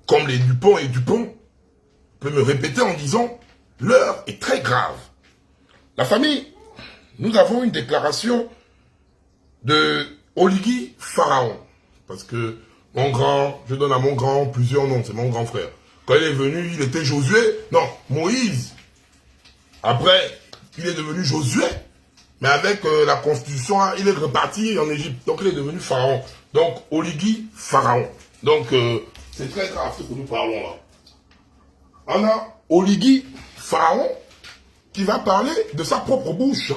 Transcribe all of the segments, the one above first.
comme les Dupont et Dupont, peut me répéter en disant, l'heure est très grave. La famille, nous avons une déclaration de Oligui Pharaon. Parce que mon grand, je donne à mon grand plusieurs noms, c'est mon grand frère. Quand il est venu, il était Josué, non, Moïse. Après, il est devenu Josué. Mais avec la constitution, il est reparti en Égypte. Donc il est devenu Pharaon. Donc Oligui Pharaon. Donc c'est très grave ce que nous parlons là. On a Oligui Pharaon qui va parler de sa propre bouche.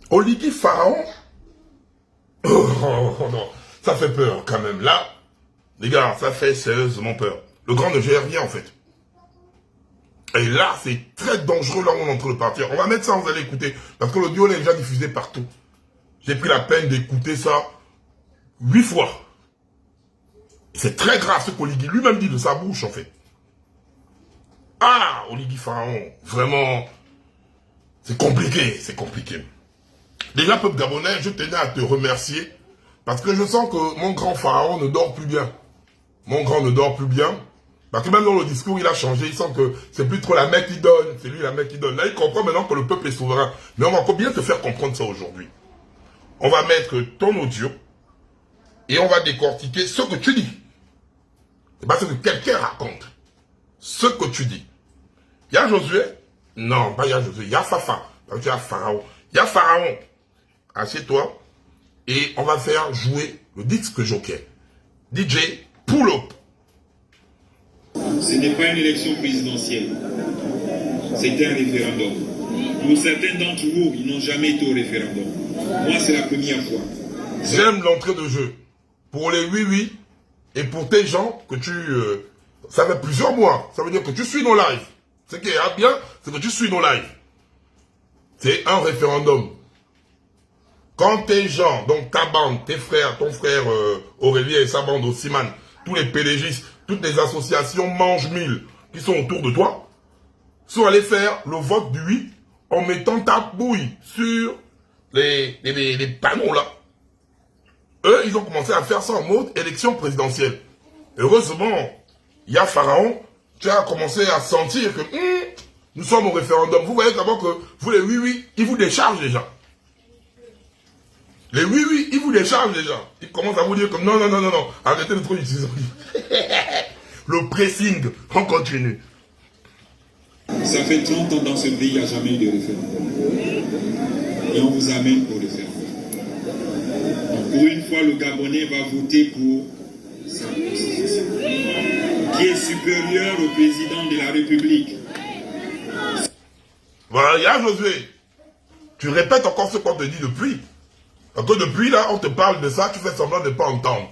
Oligui Pharaon. Oh non, ça fait peur quand même. Là, les gars, ça fait sérieusement peur. Le grand ne gère rien en fait. Et là, c'est très dangereux là où on est en train de partir. On va mettre ça, vous allez écouter. Parce que l'audio est déjà diffusé partout. J'ai pris la peine d'écouter ça 8 fois. C'est très grave ce qu'Oligui lui-même dit de sa bouche en fait. Ah, Oligui Pharaon, vraiment, c'est compliqué, c'est compliqué. Déjà, peuple gabonais, je tenais à te remercier. Parce que je sens que mon grand Pharaon ne dort plus bien. Mon grand ne dort plus bien. Parce que même dans le discours, il a changé. Il sent que c'est plus trop la mec qui donne. C'est lui la mec qui donne. Là, il comprend maintenant que le peuple est souverain. Mais on va encore bien te faire comprendre ça aujourd'hui. On va mettre ton audio. Et on va décortiquer ce que tu dis. C'est pas ce que quelqu'un raconte. Ce que tu dis. Il y a Josué? Non, pas il y a Josué. Il y a Fafa. Donc il y a Pharaon. Il y a Pharaon. Assieds-toi. Et on va faire jouer le disque joker. DJ Pull-Up. Ce n'est pas une élection présidentielle. C'est un référendum. Pour certains d'entre vous, ils n'ont jamais été au référendum. Moi, c'est la première fois. J'aime l'entrée de jeu. Pour les oui-oui et pour tes gens que tu... ça fait plusieurs mois. Ça veut dire que tu suis nos lives. Ce qui est bien, c'est que tu suis nos lives. C'est un référendum. Quand tes gens, donc ta bande, tes frères, ton frère Aurélien et sa bande Osiman, tous les PDGistes, toutes les associations Mange 1000 qui sont autour de toi, sont allés faire le vote du oui en mettant ta bouille sur les panneaux là. Eux, ils ont commencé à faire ça en mode élection présidentielle. Heureusement, il y a Pharaon qui a commencé à sentir que nous sommes au référendum. Vous voyez d'abord que vous les oui-oui, ils vous déchargent déjà. Les oui-oui, ils vous déchargent déjà. Ils commencent à vous dire que non, arrêtez de trop utiliser. Le pressing, on continue. Ça fait 30 ans dans ce pays, il n'y a jamais eu de référendum. Et on vous amène au référendum. Donc, pour une fois, le Gabonais va voter pour sa constitution, qui est supérieure au président de la République. Voilà, il y a Josué. Tu répètes encore ce qu'on te dit depuis. Parce que depuis là, on te parle de ça, tu fais semblant de ne pas entendre.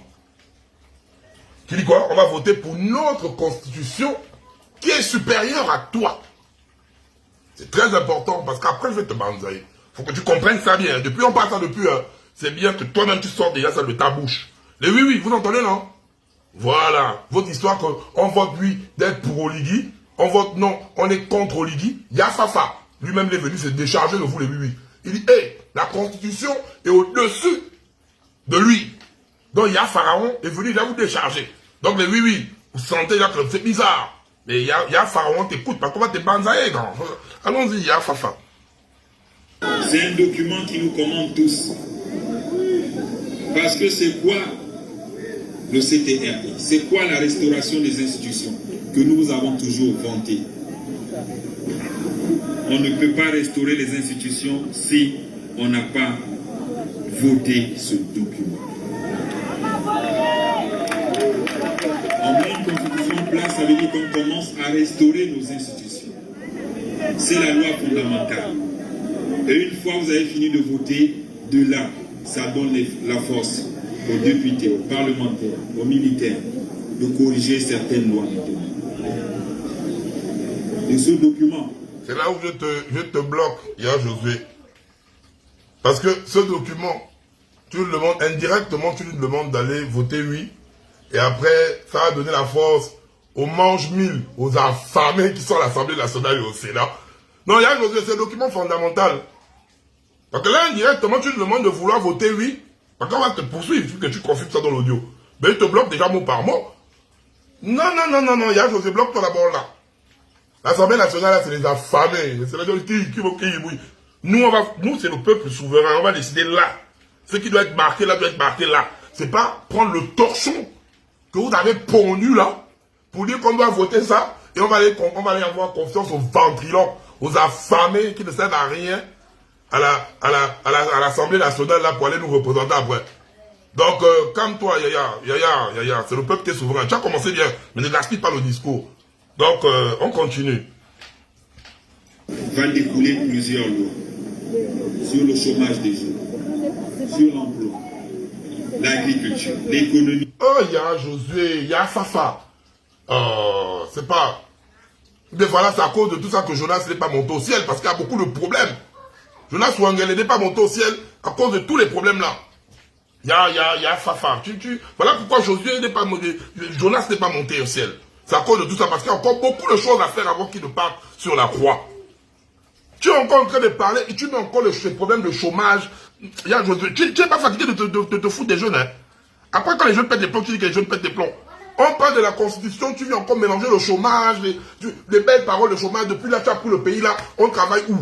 Tu dis quoi? On va voter pour notre constitution qui est supérieure à toi. C'est très important parce qu'après je vais te banzailler. Faut que tu comprennes ça bien. Depuis on parle ça depuis, c'est bien que toi-même tu sors déjà ça de ta bouche. Les oui, vous entendez non? Voilà. Votre histoire qu'on vote oui d'être pour Oligui, on vote non, on est contre Oligui. Il y a Fafa. Lui-même il est venu se décharger de vous les oui. Il dit, hé, la constitution est au-dessus de lui. Donc, il y a Pharaon est venu là vous décharger. Donc, les oui, vous sentez là que c'est bizarre. Mais il y a Pharaon, t'écoute, parce qu'on va te banzailler, grand. Allons-y, il y a Fafa. C'est un document qui nous commande tous. Parce que c'est quoi le CTRI? C'est quoi la restauration des institutions que nous avons toujours vantée? On ne peut pas restaurer les institutions si on n'a pas voté ce document. On met une constitution en place, ça veut dire qu'on commence à restaurer nos institutions. C'est la loi fondamentale. Et une fois vous avez fini de voter, de là, ça donne la force aux députés, aux parlementaires, aux militaires, de corriger certaines lois. Et ce document, c'est là où je te bloque, il y a Josué. Parce que ce document, tu le demandes indirectement, tu lui demandes d'aller voter oui. Et après, ça va donner la force aux Mange 1000, aux affamés qui sont à l'Assemblée nationale et au Sénat. Non, il y a Josué, c'est un document fondamental. Parce que là, indirectement, tu lui demandes de vouloir voter oui. Parce qu'on va te poursuivre, il faut que tu confirmes ça dans l'audio. Mais il te bloque déjà mot par mot. Non, non, non, non, non, il y a José Bloc, toi d'abord là. L'Assemblée nationale, là, c'est les affamés. C'est la oui. Nous, c'est le peuple souverain. On va décider là. Ce qui doit être marqué là, doit être marqué là. C'est pas prendre le torchon que vous avez pondu là, pour dire qu'on doit voter ça, et on va aller avoir confiance aux ventriloques, aux affamés qui ne servent à rien à l'Assemblée nationale là pour aller nous représenter après. Donc, calme-toi, Yaya, c'est le peuple qui est souverain. Tu as commencé bien, mais ne gaspille pas le discours. Donc, on continue. Va découler plusieurs lois sur le chômage des jeunes, sur l'emploi, l'agriculture, l'économie. Oh, il y a Josué, il y a Fafa. C'est pas... Mais voilà, c'est à cause de tout ça que Jonas n'est pas monté au ciel, parce qu'il y a beaucoup de problèmes. Jonas Wangele n'est pas monté au ciel à cause de tous les problèmes là. Il y a Fafa. Voilà pourquoi Josué n'est pas monté, Jonas n'est pas monté au ciel. C'est à cause de tout ça, parce qu'il y a encore beaucoup de choses à faire avant qu'il ne parte sur la croix. Tu es encore en train de parler et tu mets encore les problèmes de chômage. Il y a Josué. Tu n'es pas fatigué de te foutre des jeunes, hein. Après, quand les jeunes pètent des plombs, tu dis que les jeunes pètent des plombs. On parle de la Constitution, tu viens encore mélanger le chômage, les belles paroles de chômage. Depuis là, tu as pris le pays là, on travaille où?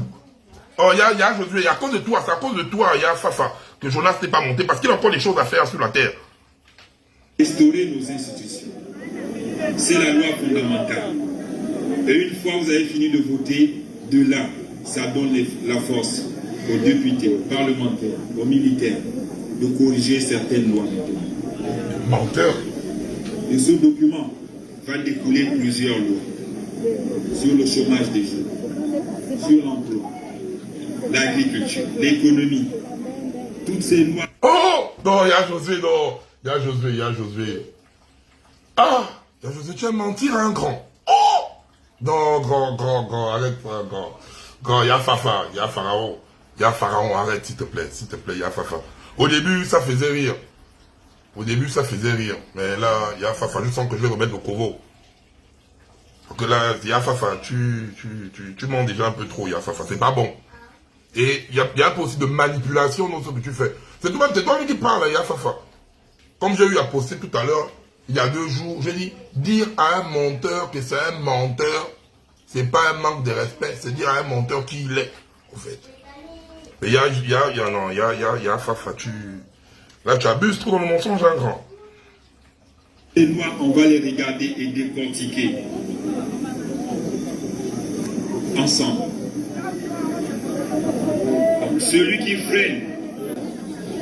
Oh, il y a Josué, il y a à cause de toi, c'est à cause de toi, il y a Fafa, que Jonas n'est pas monté, parce qu'il a encore des choses à faire sur la terre. Restaurer nos institutions. C'est la loi fondamentale. Et une fois vous avez fini de voter, de là, ça donne la force aux députés, aux parlementaires, aux militaires, de corriger certaines lois. Menteur. De ce document va découler plusieurs lois sur le chômage des jeunes, sur l'emploi, l'agriculture, l'économie, toutes ces lois. Oh! Non, il y a Josué, non. Il y a Josué. Ah! Il y a Josué, tu vas mentir à un grand. Oh! Non, grand, arrête, grand, il y a Fafa, il y a Pharaon. Il y a Pharaon, arrête, s'il te plaît, il y a Fafa. Au début, ça faisait rire. Mais là, il y a Fafa, je sens que je vais remettre le Kovo. Donc là, il y a Fafa, tu mens déjà un peu trop, il y a Fafa, c'est pas bon. Et il y a un peu aussi de manipulation dans ce que tu fais. C'est toi qui parle, il y a Fafa. Comme j'ai eu à poster tout à l'heure, il y a 2 jours, j'ai dit, dire à un menteur que c'est un menteur, c'est pas un manque de respect, c'est dire à un menteur qui il est, en fait. Mais il y a Fafa, là tu abuses trop dans le mensonge, hein, grand. Les lois, on va les regarder et décortiquer ensemble. Celui qui freine,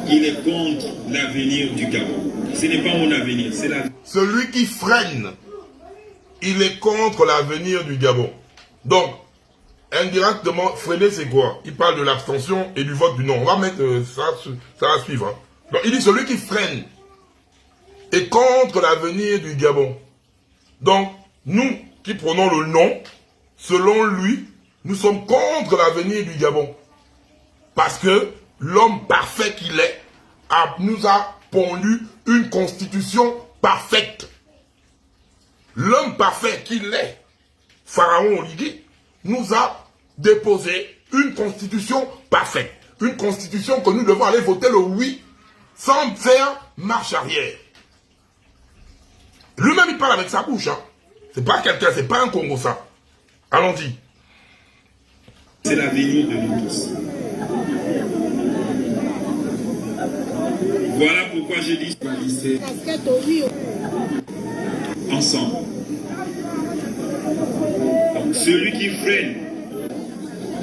il est contre l'avenir du Gabon. Ce n'est pas mon avenir, c'est l'avenir. Celui qui freine, il est contre l'avenir du Gabon. Donc, indirectement, freiner c'est quoi? Il parle de l'abstention et du vote du non. On va mettre ça va suivre. Hein. Donc, il dit celui qui freine est contre l'avenir du Gabon. Donc, nous qui prenons le non, selon lui, nous sommes contre l'avenir du Gabon. Parce que l'homme parfait qu'il est nous a pondu une constitution parfaite. L'homme parfait qu'il est, Pharaon Oligui, nous a déposé une constitution parfaite. Une constitution que nous devons aller voter le oui sans faire marche arrière. Lui-même, il parle avec sa bouche. Hein. C'est pas quelqu'un, c'est pas un Congo, ça. Allons-y. C'est l'avenir de nous tous. Voilà pourquoi je dis ensemble. Donc, celui qui freine,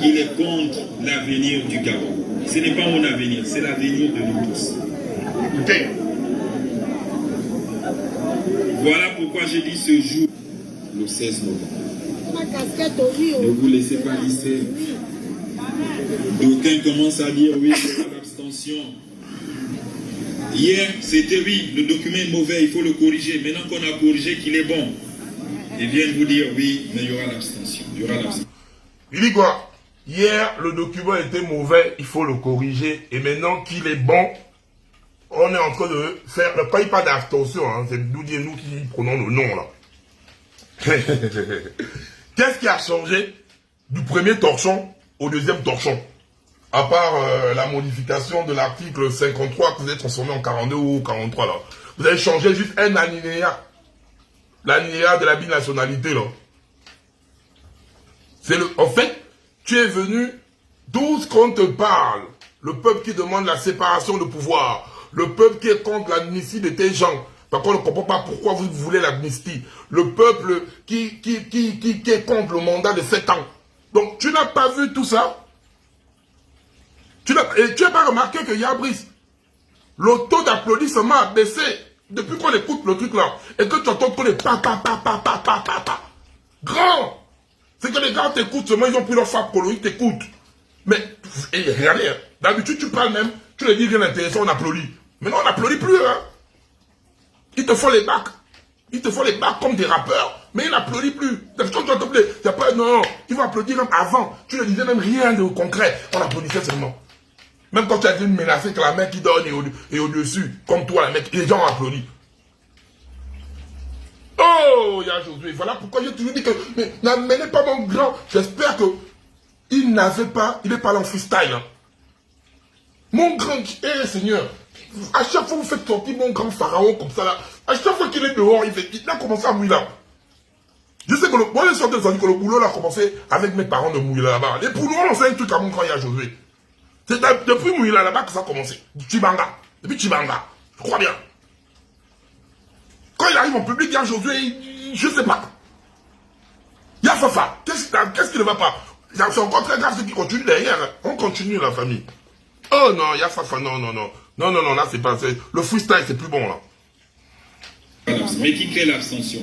il est contre l'avenir du Gabon. Ce n'est pas mon avenir, c'est l'avenir de nous tous. Okay. Voilà pourquoi je dis ce jour, le 16 novembre. Ne vous laissez pas lisser. D'aucuns commencent à dire oui, il y aura l'abstention. Hier, c'était oui, le document est mauvais, il faut le corriger. Maintenant qu'on a corrigé qu'il est bon, ils viennent vous dire oui, mais il y aura l'abstention. Il dit quoi? Hier, le document était mauvais, il faut le corriger. Et maintenant qu'il est bon, on est en train de faire, ne paye pas d'abstention, hein, c'est nous dire nous qui prenons le nom là. Qu'est-ce qui a changé du premier torchon au deuxième torchon? À part la modification de l'article 53 que vous avez transformé en 42 ou 43 là. Vous avez changé juste un alinéa. l'alinéa de la binationalité, là. En fait, tu es venu, d'où qu'on te parle. Le peuple qui demande la séparation de pouvoir. Le peuple qui est contre l'amnistie de tes gens. Par contre, on ne comprend pas pourquoi vous voulez l'amnistie. Le peuple qui est contre le mandat de 7 ans. Donc, tu n'as pas vu tout ça. Et tu n'as pas remarqué que Yabris, le taux d'applaudissement a baissé depuis qu'on écoute le truc là. Et que tu entends tous les pa. Grand. C'est que les gars t'écoutent seulement, ils ont pris leur frappe colo, ils t'écoutent. Mais, regardez, d'habitude tu parles même, tu leur dis rien d'intéressant, on applaudit. Mais non, on n'applaudit plus, hein. Ils te font les bacs. Ils te font les bacs comme des rappeurs, mais ils n'applaudissent plus. D'habitude, tu entends plus. Non, ils vont applaudir comme avant. Tu ne disais même rien de concret. On applaudissait seulement. Même quand tu as dit menacer que la mec qui donne et au-dessus, comme toi, la mec, les gens ont applaudi. Oh, il y a Josué. Voilà pourquoi j'ai toujours dit que n'amenez pas mon grand. J'espère que il n'avait pas, il n'est pas là en freestyle. Hein. Mon grand, Seigneur, à chaque fois que vous faites sortir mon grand pharaon comme ça là, à chaque fois qu'il est dehors, il a commencé à mouiller là. Je sais que moi j'ai sorti que le boulot a commencé avec mes parents de mouiller là-bas. Les poulots, on fait un truc à mon grand, il y a Josué. C'est depuis mouiller là-bas que ça a commencé. Chibanga. Depuis Chibanga. Je crois bien. Quand il arrive en public, il y a Josué, je ne sais pas. Il y a Fafa. Qu'est-ce qui ne va pas? C'est encore très grave ce qui continue derrière. On continue la famille. Oh non, il y a Fafa. Non, là c'est pas. Le freestyle, c'est plus bon là. Mais qui crée l'abstention?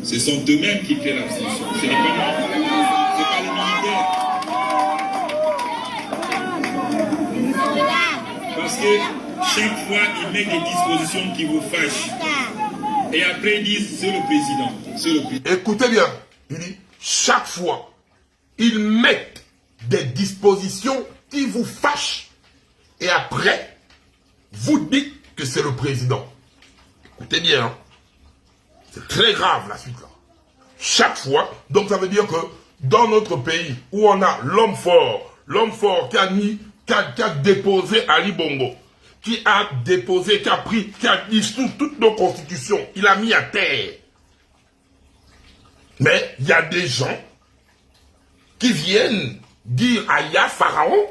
Ce sont eux-mêmes qui créent l'abstention. Ce n'est pas moi. Ce n'est pas les militaires. Parce que chaque fois, ils mettent des dispositions qui vous fâchent. Et après, ils disent, c'est le président. Écoutez bien, il dit, chaque fois, ils mettent des dispositions qui vous fâchent. Et après, vous dites que c'est le président. Écoutez bien, hein. C'est très grave la suite là. Chaque fois, donc ça veut dire que dans notre pays où on a l'homme fort qui a déposé Ali Bongo, qui a déposé, qui a dissous toutes nos constitutions, il a mis à terre. Mais il y a des gens qui viennent dire à Ya Pharaon,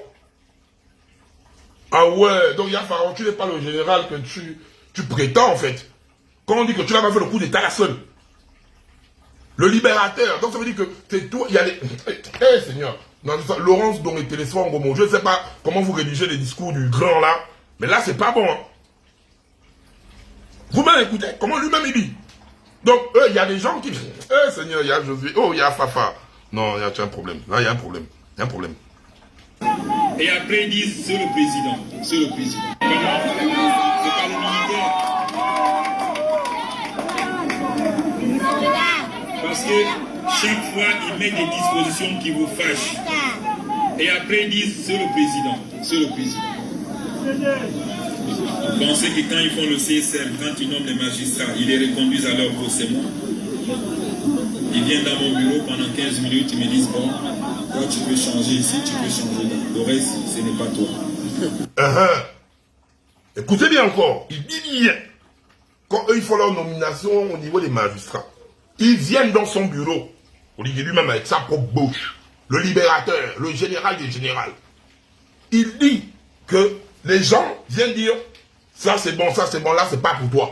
ah ouais, donc Ya Pharaon, tu n'es pas le général que tu prétends en fait. Quand on dit que tu n'as pas fait le coup d'état la seule. Le libérateur, donc ça veut dire que c'est toi, il y a les... Seigneur, non, Laurence dont les télésphores, je ne sais pas comment vous rédigez les discours du grand là, mais là c'est pas bon. Hein. Vous-même écoutez, comment lui-même il dit. Donc, il y a des gens qui disent, Seigneur, il y a Josué, oh, il y a Fafa. Non, il y a un problème, là il y a un problème, Et après ils disent, c'est le président. C'est pas les militaires. Parce que chaque fois, ils mettent des dispositions qui vous fâchent. Et après, ils disent, c'est le président. Vous pensez que quand ils font le CSM, quand ils nomment les magistrats, ils les reconduisent à leur procès-moi. Ils viennent dans mon bureau pendant 15 minutes, ils me disent, bon, toi tu peux changer ici, tu peux changer là. Le reste, ce n'est pas toi. Écoutez bien encore, il dit bien. Quand eux, ils font leur nomination au niveau des magistrats, ils viennent dans son bureau, Olivier lui-même avec sa propre bouche, le libérateur, le général des généraux. Il dit que les gens viennent dire, ça c'est bon, là c'est pas pour toi.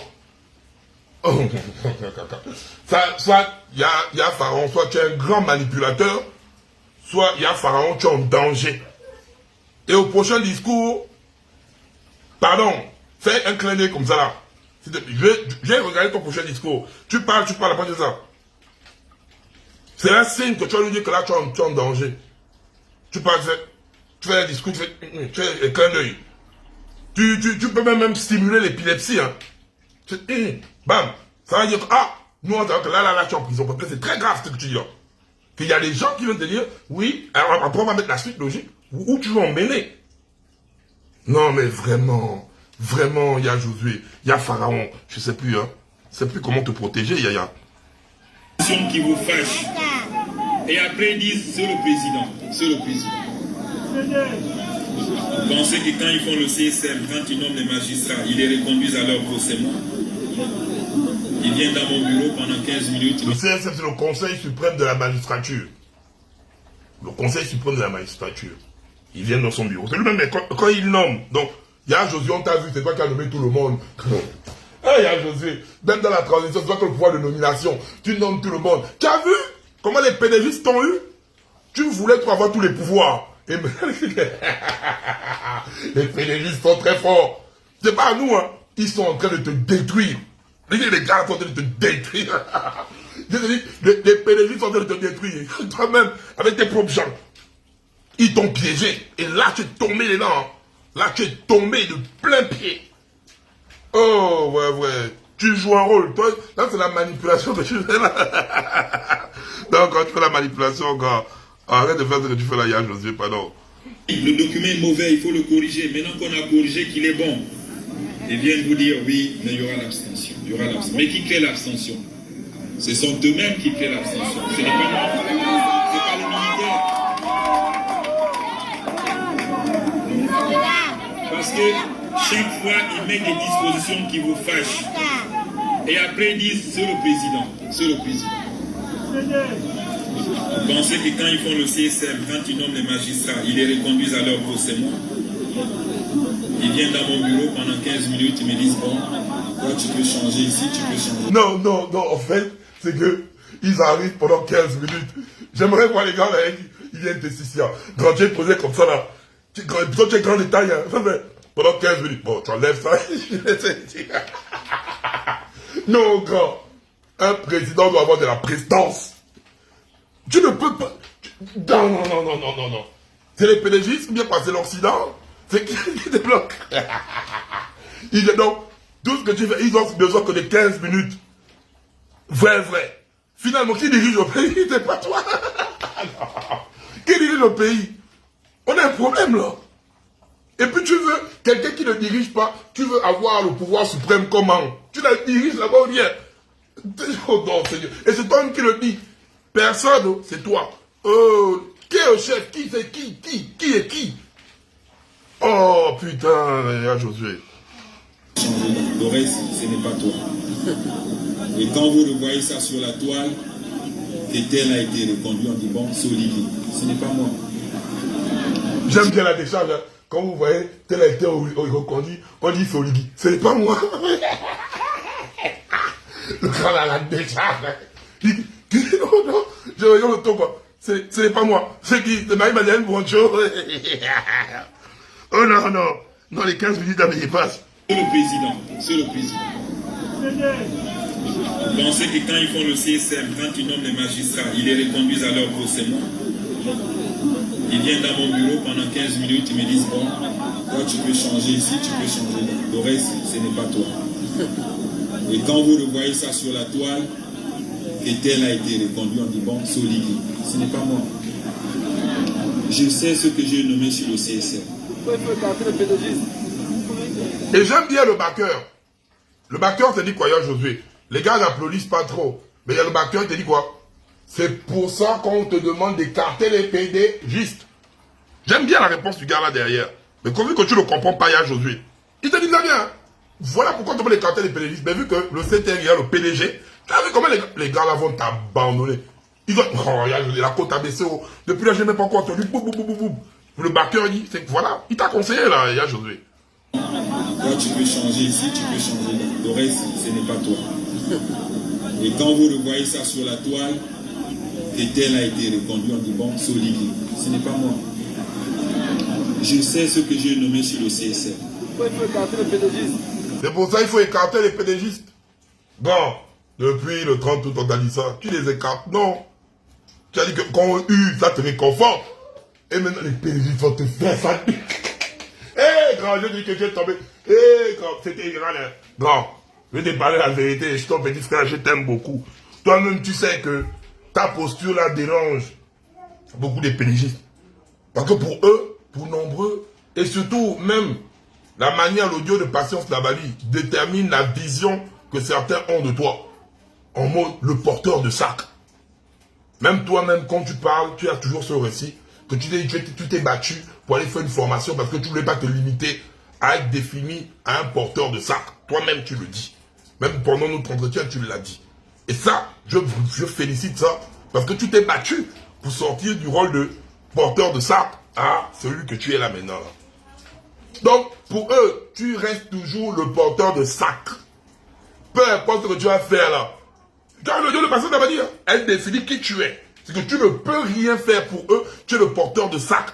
Soit il y a Pharaon, soit tu es un grand manipulateur, soit il y a Pharaon, tu es en danger. Et au prochain discours, pardon, fais un clin d'œil comme ça là. J'ai regardé ton prochain discours. Tu parles à part de ça. C'est un signe que tu vas lui dire que là tu es en danger. Tu parles, tu fais un discours, tu fais un clin d'œil. Tu peux même stimuler l'épilepsie. Hein. Bam. Ça va dire que, nous on dirait que là, tu es en prison. Parce que c'est très grave ce que tu dis là. Qu'il y a des gens qui viennent te dire, oui, alors après on va mettre la suite logique, où tu veux emmener. Non mais vraiment, il y a Josué, il y a Pharaon, je sais plus, hein. Je sais plus comment te protéger, Yaya. Qui vous fâche. Et après ils disent, c'est le président. Vous pensez que quand ils font le CSM, quand ils nomment les magistrats, ils les reconduisent à leur procès-moi. Il vient dans mon bureau pendant 15 minutes. Le CSF, c'est le Conseil suprême de la magistrature. Le Conseil suprême de la magistrature. Il vient dans son bureau. C'est lui-même, mais quand il nomme, donc, il y a Josué, on t'a vu, c'est toi qui as nommé tout le monde. Ah, il y a Josué, même dans la transition, c'est toi qui as le pouvoir de nomination. Tu nommes tout le monde. Tu as vu comment les pédagistes t'ont eu? Tu voulais toi avoir tous les pouvoirs. Et les pédagistes sont très forts. C'est pas à nous, hein. Ils sont en train de te détruire. Les gars sont en train de te détruire. Les pédagistes sont en train de te détruire. Toi-même, avec tes propres gens. Ils t'ont piégé. Et là, tu es tombé dedans. Hein. Là, tu es tombé de plein pied. Oh, ouais. Tu joues un rôle. Toi, là, c'est la manipulation que tu fais là. Donc, quand tu fais la manipulation, encore, arrête de faire ce que tu fais là, Yann Josué, pardon. Le document est mauvais, il faut le corriger. Maintenant qu'on a corrigé qu'il est bon, ils viennent vous dire oui, mais il y aura l'abstention. Mais qui crée l'abstention? Ce sont eux-mêmes qui créent l'abstention. Ce n'est pas moi. Ce n'est pas le militaire. Parce que chaque fois, ils mettent des dispositions qui vous fâchent. Et après, ils disent c'est le président. C'est le président. Vous pensez que quand ils font le CSM, quand ils nomment les magistrats, ils les reconduisent à leur procès-moi? Ils viennent dans mon bureau pendant 15 minutes, ils me disent bon, toi tu peux changer ici, tu peux changer. Non, en fait, c'est que ils arrivent pendant 15 minutes. J'aimerais voir les gars là, ils viennent te ici. Quand tu es posé comme ça là, quand tu es grand détail, hein, pendant 15 minutes. Bon, tu enlèves ça. Non, grand. Un président doit avoir de la prestance. Tu ne peux pas. Non. C'est les pédagistes ou bien passer l'Occident? C'est qui débloque? Donc, tout ce que tu fais, ils ont besoin que de 15 minutes. Vrai. Finalement, qui dirige le pays? C'est pas toi. Qui dirige le pays? On a un problème là. Et puis tu veux quelqu'un qui ne dirige pas, tu veux avoir le pouvoir suprême comment? Tu la diriges là-bas ou bien? Oh non, Seigneur. Et c'est toi qui le dis. Personne, c'est toi. Qui est le chef? Qui c'est qui? Qui est qui? Oh putain, il y a Josué. Le reste, ce n'est pas toi. Et quand vous revoyez ça sur la toile, que tel a été reconduit, on dit bon, c'est Olivier. Ce n'est pas moi. J'aime bien la décharge. Hein. Quand vous voyez tel a été reconduit, on dit c'est Olivier. Ce n'est pas moi. Le grand à la décharge. Non, je regarde le ton quoi. Ce n'est pas moi. C'est qui? C'est Marie-Madeleine Broncho. Oh non. Non, les 15 minutes d'après, ils passent. C'est le président. Vous pensez que quand ils font le CSM, quand ils nomment les magistrats, ils les reconduisent à leur procès-moi? Ils viennent dans mon bureau pendant 15 minutes, ils me disent bon, toi tu peux changer ici, tu peux changer là. Le reste, ce n'est pas toi. Et quand vous revoyez ça sur la toile, que tel a été reconduit, on dit bon, c'est Olivier. Ce n'est pas moi. Je sais ce que j'ai nommé sur le CSM. Et j'aime bien le backer. Le backer te dit quoi, Josué? Les gars n'applaudissent pas trop. Mais il y a le backer qui te dit quoi? C'est pour ça qu'on te demande d'écarter les pédagistes. J'aime bien la réponse du gars là derrière. Mais comme vu que tu ne le comprends pas, il y a Josué. Il te dit très bien. Voilà pourquoi on te demande d'écarter les pédagistes. Mais vu que le CTR, il y a le PDG, tu as vu comment les gars là vont t'abandonner. Ils ont... Oh, il y a la côte abaissée. Depuis là, je n'ai même pas encore entendu. Boum. Le backer dit, c'est que voilà, il t'a conseillé là, il y a Josué. Toi, tu peux changer ici, tu peux changer là. Le reste, ce n'est pas toi. Et quand vous revoyez ça sur la toile, que tel a été reconduit, on dit bon, c'est Olivier. Ce n'est pas moi. Je sais ce que j'ai nommé sur le CSM. C'est pour ça qu'il faut écarter les pédagistes. Bon, depuis le 30 août, on t'a dit ça. Tu les écartes, non. Tu as dit que quand on use, ça te réconforte. Et maintenant, les pédagistes vont te faire ça. Hé, grand, je dis que tu es tombé. Hé, grand, c'était Iran. Grand, je vais te parler la vérité. Je t'en petit frère, je t'aime beaucoup. Toi-même, tu sais que ta posture là dérange beaucoup des pédagistes. Parce que pour eux, pour nombreux, et surtout même la manière, l'audio de Patience Lavali détermine la vision que certains ont de toi. En mode le porteur de sac. Même toi-même, quand tu parles, tu as toujours ce récit que tu t'es battu pour aller faire une formation parce que tu ne voulais pas te limiter à être défini à un porteur de sac. Toi-même, tu le dis. Même pendant notre entretien, tu l'as dit. Et ça, je félicite ça, parce que tu t'es battu pour sortir du rôle de porteur de sac à celui que tu es là maintenant. Là. Donc, pour eux, tu restes toujours le porteur de sac. Peu importe ce que tu vas faire là. Car le pasteur va dire, elle définit qui tu es. C'est que tu ne peux rien faire pour eux, tu es le porteur de sac.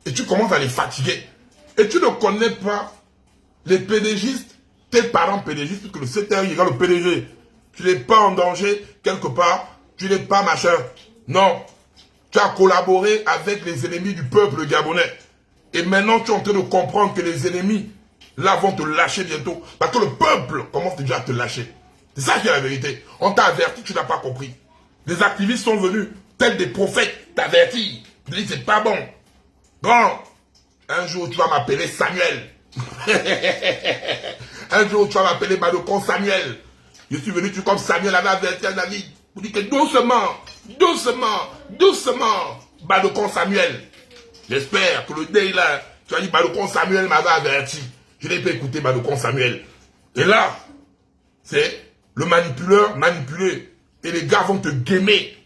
Et tu commences à les fatiguer. Et tu ne connais pas les PDGistes, tes parents PDGistes, puisque le CTR égale le PDG. Tu n'es pas en danger quelque part, tu n'es pas machin. Non. Tu as collaboré avec les ennemis du peuple gabonais. Et maintenant, tu es en train de comprendre que les ennemis, là, vont te lâcher bientôt. Parce que le peuple commence déjà à te lâcher. C'est ça qui est la vérité. On t'a averti, tu n'as pas compris. Les activistes sont venus, tels des prophètes, t'avertis. Ils te disent, c'est pas bon. Grand, un jour, tu vas m'appeler Samuel. Un jour, tu vas m'appeler Badokon Samuel. Je suis venu, tu comme Samuel avait averti à David. Vous dites que doucement, doucement, doucement, Badokon Samuel. J'espère que le day là, tu as dit Badokon Samuel m'avait averti. Je n'ai pas écouté Badokon Samuel. Et là, c'est le manipuleur manipulé. Et les gars vont te guémer.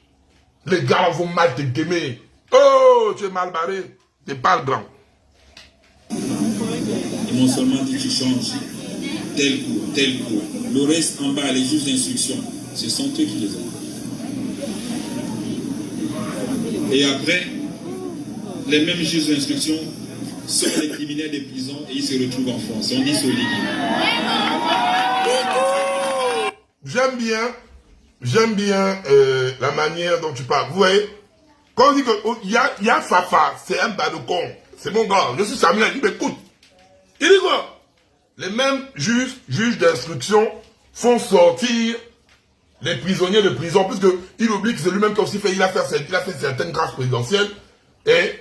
Les gars vont mal te guémer. Oh, tu es mal barré. Tu n'es pas le grand. Ils m'ont seulement dit tu changes. Tel cours, tel cours. Le reste en bas, les juges d'instruction, ce sont eux qui les ont. Et après, les mêmes juges d'instruction sont les criminels des prisons et ils se retrouvent en France. On dit solide. J'aime bien la manière dont tu parles. Vous voyez, quand on dit qu'il y a Fafa, c'est un badocon. C'est mon gars, je suis Samuel, il m'écoute. Il dit quoi? Les mêmes juges d'instruction font sortir les prisonniers de prison, puisqu'il oublie que c'est lui-même qui il a fait certaines grâces présidentielles. Et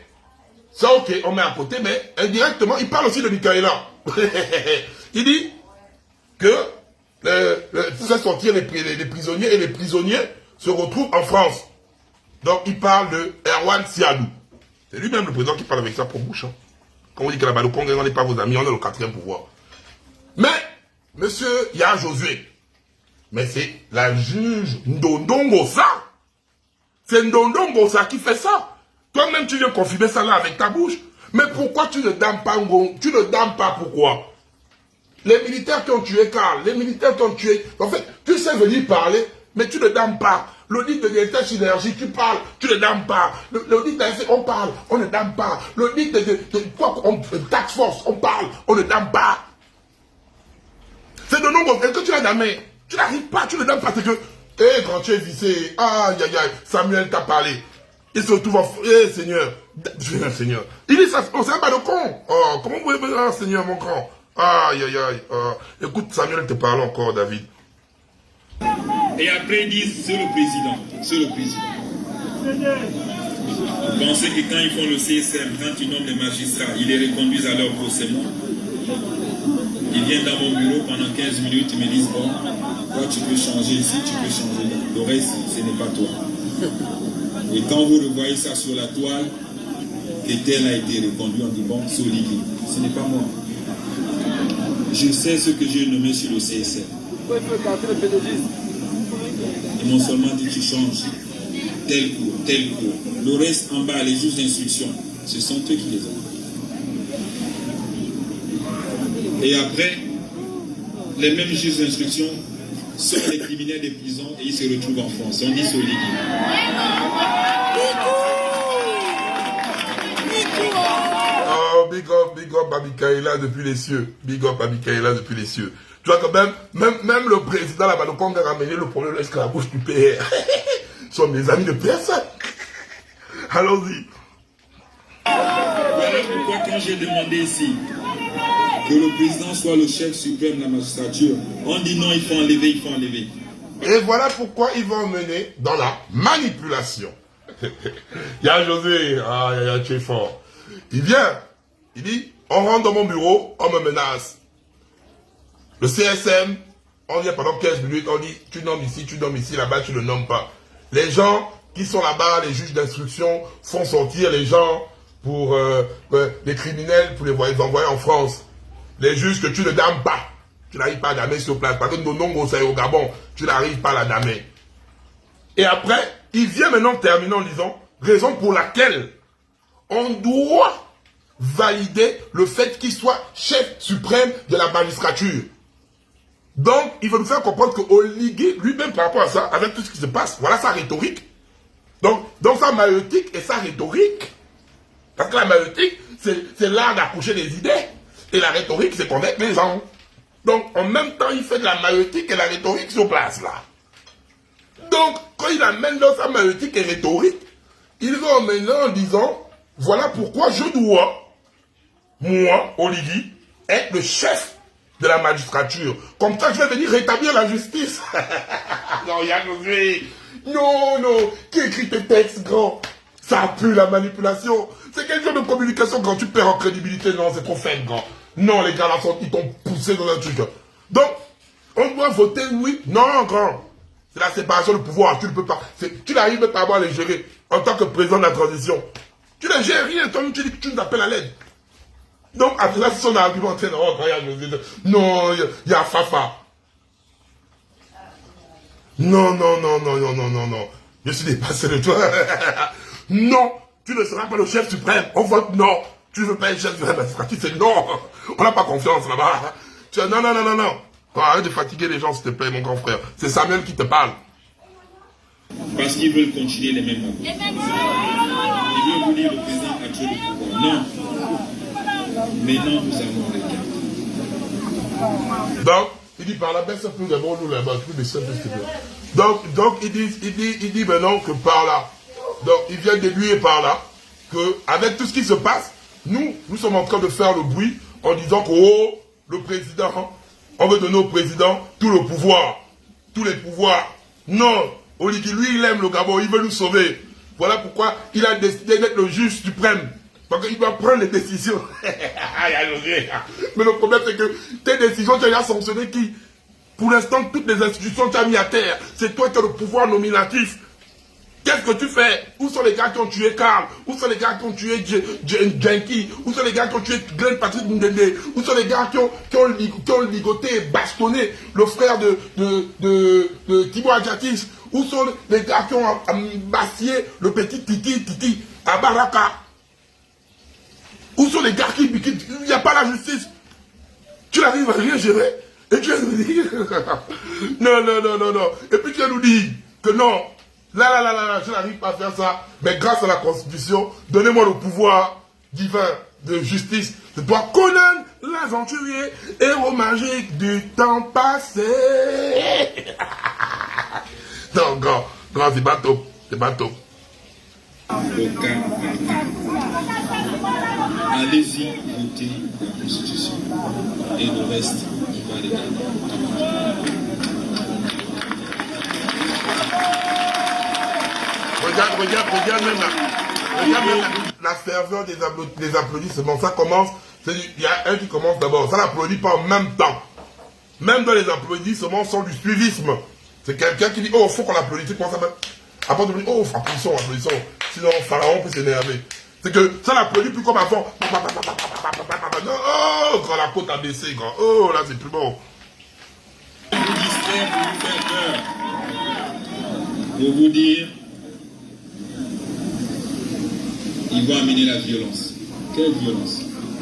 ça, ok, on met à côté, mais indirectement, il parle aussi de Michaela. Il dit que fait sortir les prisonniers et les prisonniers se retrouvent en France. Donc, il parle de Erwan Siadou. C'est lui-même le président qui parle avec sa propre bouche. Hein. Quand on dit que là-bas, le Congrès, on n'est pas vos amis, on est le 4e pouvoir. Mais, monsieur, il y a Josué. Mais c'est la juge Ndondongosa. C'est Ndondongosa qui fait ça. Toi-même, tu viens confirmer ça là avec ta bouche. Mais pourquoi tu ne dames pas Tu ne dames pas pourquoi? Les militaires qui ont tué Karl, les militaires qui ont tué... En fait, tu sais venir parler, mais tu ne dames pas. L'audit de directeur synergie, tu parles, tu ne dames pas. L'audit d'AFC, on parle, on ne dame pas. L'audit de tax force, on parle, on ne dame pas. C'est de nombreux. Est-ce que tu l'as damé? Tu n'arrives pas, tu ne dames pas. C'est que, hé, quand tu es vissé, aïe, aïe, aïe, Samuel t'a parlé. Il se retrouve en... Hé, Seigneur. Seigneur. Il dit ça, c'est un pas de con. Oh, comment vous pouvez dire, ah, Seigneur, mon grand? Aïe, aïe, aïe. Écoute, Samuel te parle encore, David. Et après, ils disent, c'est le président. C'est le président. Vous pensez que quand ils font le CSM, quand ils nomment les magistrats, ils les reconduisent à leur procès. Ils viennent dans mon bureau pendant 15 minutes, ils me disent, bon, toi tu peux changer ici, tu peux changer là. Le reste, ce n'est pas toi. Et quand vous revoyez ça sur la toile, que tel a été reconduit, on dit, bon, c'est Olivier. Ce n'est pas moi. Je sais ce que j'ai nommé sur le CSM. Ils m'ont seulement dit, tu changes. Tel cours, tel cours. Le reste en bas, les juges d'instruction, ce sont eux qui les ont. Et après, les mêmes juges d'instruction sont les criminels des prisons et ils se retrouvent en France. On dit solide. Oh, big up Abikaïla depuis les cieux. Big up Abikaïla depuis les cieux. Tu vois que même le président là-bas, le Congrès a ramené le problème de l'esclavage du PR. Ils sont mes amis de personne. Allons-y. Voilà pourquoi quand j'ai demandé ici que le président soit le chef suprême de la magistrature, on dit non, il faut enlever, il faut enlever. Et voilà pourquoi ils vont mener dans la manipulation. Il y a José, tu es fort. Il vient, il dit, on rentre dans mon bureau, on me menace. Le CSM, on vient pendant 15 minutes, on dit, tu nommes ici, là-bas, tu ne nommes pas. Les gens qui sont là-bas, les juges d'instruction, font sortir les gens pour les criminels, pour les envoyer en France. Les juges que tu ne dames pas. Tu n'arrives pas à damer sur place. Parce que Nonongo, c'est au Gabon. Tu n'arrives pas à la damer. Et après, il vient maintenant terminer en disant, raison pour laquelle on doit valider le fait qu'il soit chef suprême de la magistrature. Donc, il veut nous faire comprendre que Oligui, lui-même par rapport à ça, avec tout ce qui se passe, voilà sa rhétorique. Donc sa maïeutique et sa rhétorique. Parce que la maïeutique, c'est l'art d'accoucher des idées. Et la rhétorique, c'est convaincre les gens. Donc, en même temps, il fait de la maïeutique et la rhétorique sur place, là. Donc, quand il amène dans sa maïeutique et rhétorique, il va maintenant en disant, voilà pourquoi je dois, moi, Oligui, être le chef de la magistrature. Comme ça, je vais venir rétablir la justice. Non, Yann Josué. Non. Qui écrit tes textes, grand? Ça pue la manipulation. C'est quel genre de communication quand tu perds en crédibilité? Non, c'est trop faible, grand. Non, les gars, là, ils t'ont poussé dans un truc. Donc, on doit voter oui. Non, grand. C'est la séparation de pouvoir. Tu ne peux pas. Tu n'arrives pas à les gérer en tant que président de la transition. Tu ne gères rien. Toi, tu dis que tu nous appelles à l'aide. Donc, après là, c'est son argument. Non, il y a Fafa. Non. Je suis dépassé de toi. Non, tu ne seras pas le chef suprême. On vote non. Tu ne veux pas être chef suprême. Tu sais non. On n'a pas confiance là-bas. Tu dis non. Arrête de fatiguer les gens, s'il te plaît, mon grand frère. C'est Samuel qui te parle. Parce qu'ils veulent continuer les mêmes mots. Ils veulent vous dire le président actuel du pouvoir. Non. Maintenant, nous avons les cas. Donc, il dit par là, baisse un peu d'abord, nous là-bas, plus de ça, donc, il dit maintenant que par là, donc, il vient déduire par là, que avec tout ce qui se passe, nous sommes en train de faire le bruit en disant que, oh, le président, on veut donner au président tout le pouvoir, tous les pouvoirs. Non, Oligui, lui, il aime le Gabon, il veut nous sauver. Voilà pourquoi il a décidé d'être le juge suprême. Parce qu'il doit prendre les décisions. Mais le problème, c'est que tes décisions, tu as sanctionné qui? Pour l'instant, toutes les institutions, tu as mis à terre. C'est toi qui as le pouvoir nominatif. Qu'est-ce que tu fais? Où sont les gars qui ont tué Karl? Où sont les gars qui ont tué Genki? Où sont les gars qui ont tué Glenn Patrick Ndende? Où sont les gars qui ont ligoté et bastonné le frère de Thibaut Adjatis? Où sont les gars qui ont ambassé le petit Titi à Baraka? Où sont les gars qui... Il n'y a pas la justice. Tu n'arrives à rien gérer. Et tu vas nous dire... Non. Et puis tu vas nous dire que non. Là, je n'arrive pas à faire ça. Mais grâce à la Constitution, donnez-moi le pouvoir divin de justice. C'est toi, Conan, l'aventurier, héros magique du temps passé. Non, grand, c'est bateau. Allez-y, votez la Constitution. Et le reste, on va les garder. Regarde même la ferveur des applaudissements. Ça commence, il y a un qui commence d'abord. Ça n'applaudit pas en même temps. Même dans les applaudissements, sont du suivisme. C'est quelqu'un qui dit, oh, faut qu'on applaudisse. Comment ça va? Après, on dit, oh, applaudissons. Sinon, Pharaon peut s'énerver. C'est que ça n'applaudit plus comme avant. Oh, quand la côte a baissé, quand. Oh, là, c'est plus bon. Pour vous distraire, pour vous faire peur. Pour vous dire, ils vont amener la violence. Quelle violence?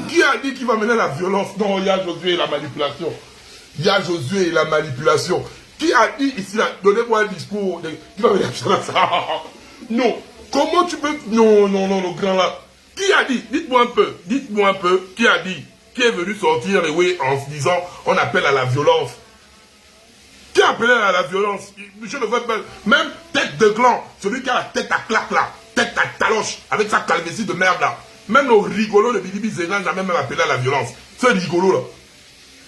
Qui a dit qu'il va amener la violence? Non, il y a Josué et la manipulation. Qui a dit ici, là, donnez-moi un discours qui va amener la violence? Non. Comment tu peux... Non, le grand là. Qui a dit? Dites-moi un peu. Qui a dit? Qui est venu sortir les way en se disant, on appelle à la violence? Qui a appelé à la violence? Je ne veux pas... Même tête de gland, celui qui a la tête à claque là, tête à taloche, avec sa calvétie de merde là. Même le rigolo de Bibi Zénan n'a même appelé à la violence. C'est rigolo là.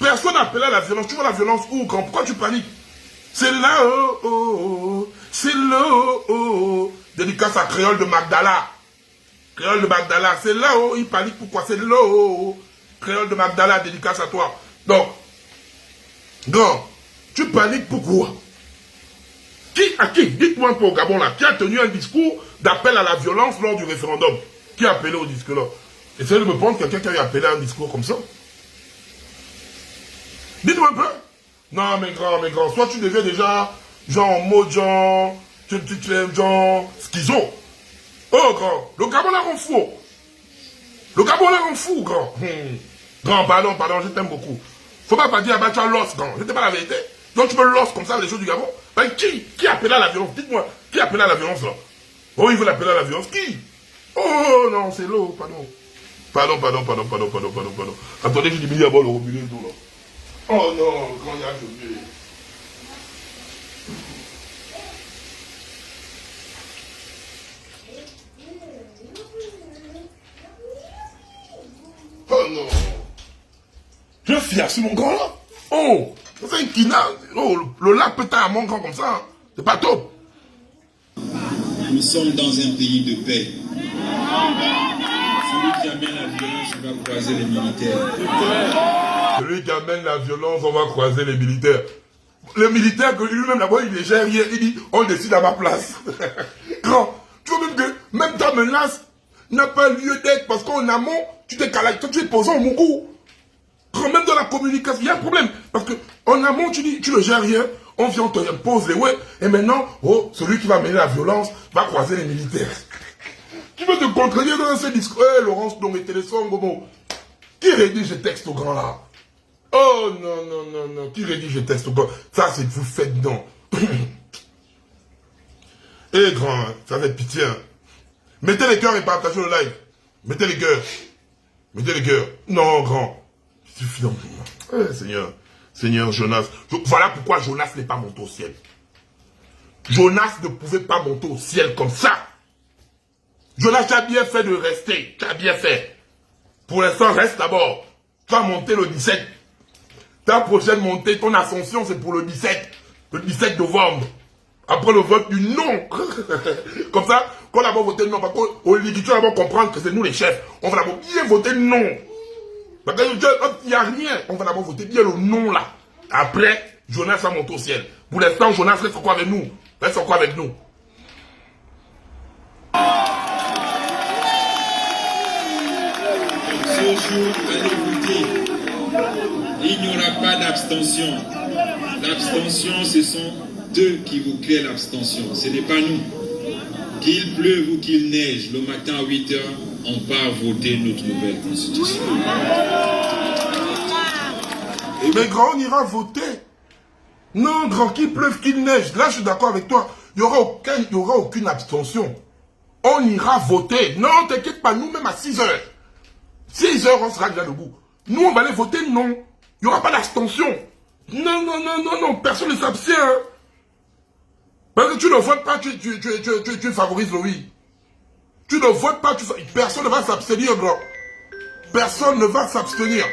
Personne n'a appelé à la violence. Tu vois la violence où? Pourquoi tu paniques? C'est là, c'est là, dédicace à Créole de Magdala. C'est là, il panique pourquoi? C'est là, Créole de Magdala, dédicace à toi. Donc, grand, tu paniques pourquoi? Qui? Dites-moi un peu au Gabon là, qui a tenu un discours d'appel à la violence lors du référendum? Qui a appelé au discours là? Essayez de me prendre quelqu'un qui a appelé à un discours comme ça. Dites-moi un peu. Non, mes grands, soit tu deviens déjà, genre, en mode, genre, tu es, genre, schizo. Oh, grand, le Gabon la rend fou. Le Gabon la rend fou, grand. Grand, pardon, je t'aime beaucoup. Faut pas dire, bah, tu as l'os, grand. Je ne sais pas la vérité. Donc, tu peux l'os comme ça, les choses du Gabon. Ben, qui appelle à la violence? Dites-moi, qui appelle à la violence, là? Oh, il veut l'appeler à la violence. Qui? Oh, non, c'est l'eau, pardon. Pardon. Attendez, j'ai dit d'abord le robinet d'eau, là. Oh non, quand il y a joué. Oh non. Je suis fier sur mon grand là. Oh, c'est un kina. Oh, le lac peut être à mon grand comme ça. Hein. C'est pas top. Nous sommes dans un pays de paix. Celui qui amène la violence, il va croiser les militaires. Celui qui amène la violence, on va croiser les militaires. Le militaire que lui-même là-bas, il est gère rien. Il dit, on décide à ma place. Grand, tu vois même que même ta menace n'a pas lieu d'être parce qu'en amont, tu t'es calé. Toi, tu es posé en mon goût. Quand même dans la communication, il y a un problème. Parce que en amont, tu dis, tu ne gères rien. On vient, on te pose les ouais. Et maintenant, oh, celui qui va mener la violence va croiser les militaires. Tu veux te contredire dans ce discours. Eh, Laurence, non, mettez les sons, Gobo. Qui rédige les textes au grand là? Oh non. Qui rédige les textes au grand? Ça, c'est vous faites non. Eh, grand, ça fait pitié. Hein. Mettez les cœurs et partagez le live. Mettez les cœurs. Non, grand. Il suffit d'en... Eh, Seigneur Jonas. Voilà pourquoi Jonas n'est pas monté au ciel. Jonas ne pouvait pas monter au ciel comme ça. Jonas, tu as bien fait de rester. Tu as bien fait. Pour l'instant, reste d'abord. Tu vas monter le 17. Ta prochaine montée, ton ascension, c'est pour le 17. Le 17 novembre. Après le vote du non. Comme ça, quand on a voté non, parce qu'au Ligue, tu vas d'abord comprendre que c'est nous les chefs. On va d'abord bien voter non. Parce qu'il n'y a rien. On va d'abord voter bien le non là. Après, Jonas va monter au ciel. Pour l'instant, Jonas reste encore avec nous. Ce jour, allez voter. Il n'y aura pas d'abstention. L'abstention, ce sont eux qui vous créent l'abstention. Ce n'est pas nous. Qu'il pleuve ou qu'il neige, le matin à 8 h, on part voter notre nouvelle constitution. Mais grand, on ira voter. Non, grand, qu'il pleuve, qu'il neige. Là, je suis d'accord avec toi. Il n'y aura aucune abstention. On ira voter. Non, t'inquiète pas, nous-mêmes à 6 h. 6 h, on sera déjà debout. Nous, on va aller voter non. Il n'y aura pas d'abstention. Non, personne ne s'abstient. Hein. Parce que tu ne votes pas, tu favorises le oui. Tu ne votes pas, personne ne va s'abstenir, grand. Personne ne va s'abstenir.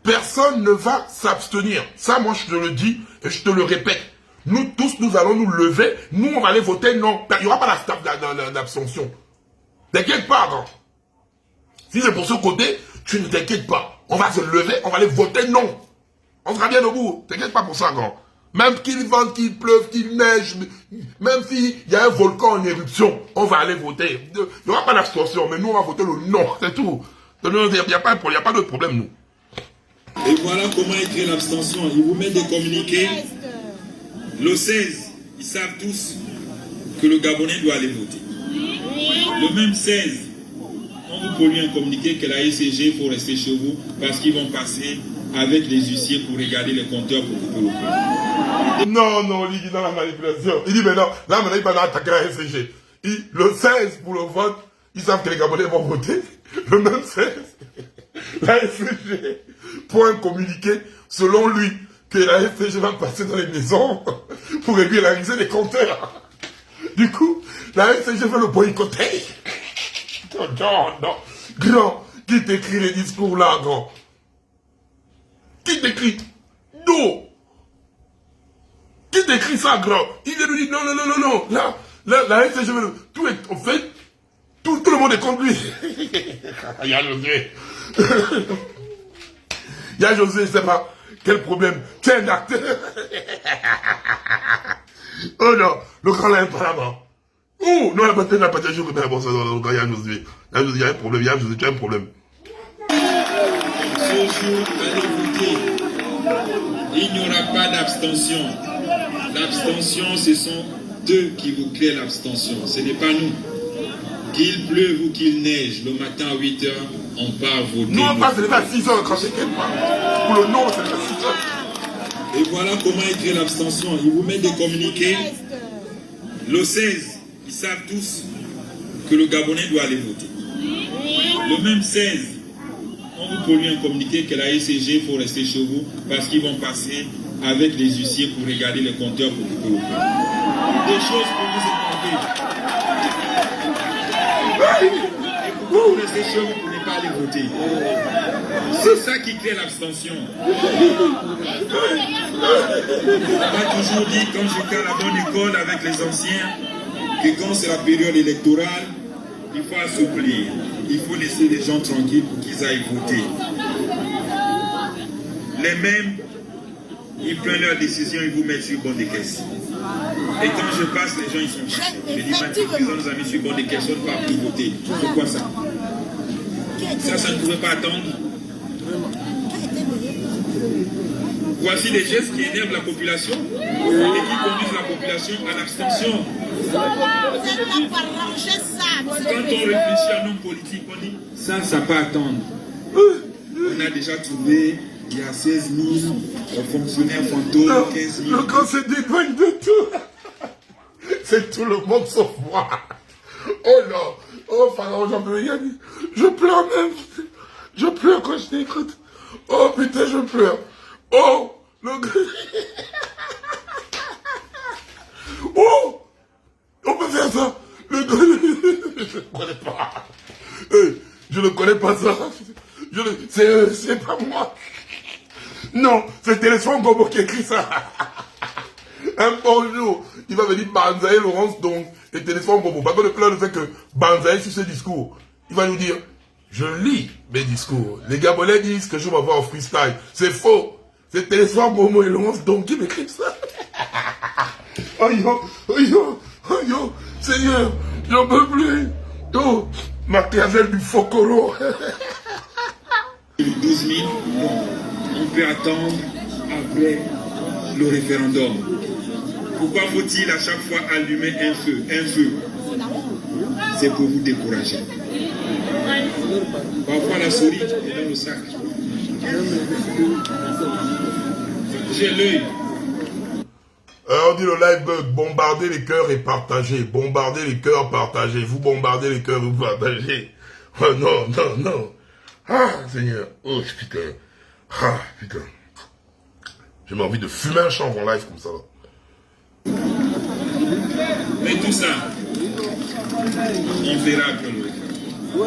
Personne ne va s'abstenir. Ça, moi, je te le dis et je te le répète. Nous tous, nous allons nous lever. Nous, on va aller voter non. Il n'y aura pas d'abstention. T'inquiète pas, grand. Si c'est pour ce côté, tu ne t'inquiètes pas. On va se lever, on va aller voter non. On sera bien debout. T'inquiète pas pour ça, grand. Même qu'il vente, qu'il pleuve, qu'il neige, même s'il y a un volcan en éruption, on va aller voter. Il n'y aura pas d'abstention, mais nous, on va voter le non. C'est tout. Il n'y a pas d'autre problème, nous. Et voilà comment écrire l'abstention. Ils vous mettent des communiqués. Le 16, ils savent tous que le Gabonais doit aller voter. Le même 16, on vous produit un communiqué que la ECG, il faut rester chez vous parce qu'ils vont passer avec les huissiers pour regarder les compteurs pour couper le feu. Non, il dit dans la manipulation. Il dit, mais non, là, maintenant, il va attaquer la ECG. Le 16 pour le vote, ils savent que les Gabonais vont voter. Le même 16, la ECG pour un communiqué, selon lui, que la ECG va passer dans les maisons pour régulariser les compteurs. Du coup, la ECG fait le boycotter. Non. Grand, qui t'écrit les discours là, grand? Qui t'écrit? Non. Qui t'écrit ça, grand? Il lui dit non. Là, la SCG, tout est, en fait, tout le monde est contre lui. Il y a José. Il y a José, je sais pas. Quel problème? Tu es un acteur. Oh non, le grand là est pas là-bas. Oh, non, la bataille n'a pas été jouée. Bon, ça, il y a José. Il y a un problème, il y a José, tu as un problème. Ce jour, allez voter. Il n'y aura pas d'abstention. L'abstention, ce sont eux qui vous créent l'abstention. Ce n'est pas nous. Qu'il pleuve ou qu'il neige, le matin à 8 h, on part voter. Nous, on passe à 6 h quand c'est quelque part. Pour le nom, c'est à 6 h. Et voilà comment ils créent l'abstention. Ils vous mettent des communiqués. Le 16, ils savent tous que le Gabonais doit aller voter. Le même 16, on vous produit un communiqué que la ECG, il faut rester chez vous parce qu'ils vont passer avec les huissiers pour regarder les compteurs pour couper au pain. Des choses pour vous écouter. Et pourquoi vous restez chez vous pour ne pas aller voter? C'est ça qui crée l'abstention. On m'a toujours dit, quand j'étais à la bonne école avec les anciens, que quand c'est la période électorale, il faut assouplir. Il faut laisser les gens tranquilles pour qu'ils aillent voter. Les mêmes, ils prennent leurs décisions, ils vous mettent sur le banc des caisses. Et quand je passe, les gens ils sont passés. Je dis, maintenant, le président nous a mis sur le banc des caisses, on ne va plus voter. Pourquoi ça? Ça ne pouvait pas attendre. Voici des gestes qui énervent la population et qui conduisent la population à l'abstention. Quand on réfléchit à un homme politique, on dit ça ne va pas attendre. On a déjà trouvé, il y a 16 000 fonctionnaires fantômes, 15 000. Le grand se dédouane de tout. C'est tout le monde sauf moi. Oh non. Oh, Pharaon, j'en peux rien dire. Je pleure même. Je pleure quand je t'écoute. Oh putain, je pleure. Oh, le... Oh, on peut faire ça. Je ne connais pas. Je ne connais pas ça. C'est pas moi. Non, c'est Téléphone Gobo qui écrit ça. Un bon jour, il va venir Banzaï Laurence donc et Téléphone Gobo. Pas de plein le fait que Banzaï sur ce discours, il va nous dire, je lis mes discours. Les Gabonais disent que je vais avoir en freestyle. C'est faux. C'est Téléphone Gobo et Laurence donc qui m'écrivent ça. Oh yo, oh yo, oh yo, Seigneur, j'en peux plus. Oh, Machiavel du Fokoro. 12 000, on peut attendre après le référendum. Pourquoi faut-il à chaque fois allumer un feu? Un feu, c'est pour vous décourager. Parfois la souris est dans le sac. J'ai l'œil. On dit le live bug, bombardez les cœurs et partagez. Bombardez les cœurs, partagez. Vous bombardez les cœurs, vous partagez. Oh non, non, non. Ah, Seigneur. Oh, putain. Ah, putain. J'ai envie de fumer un champ en live comme ça. Mais tout ça, on verra après le Vous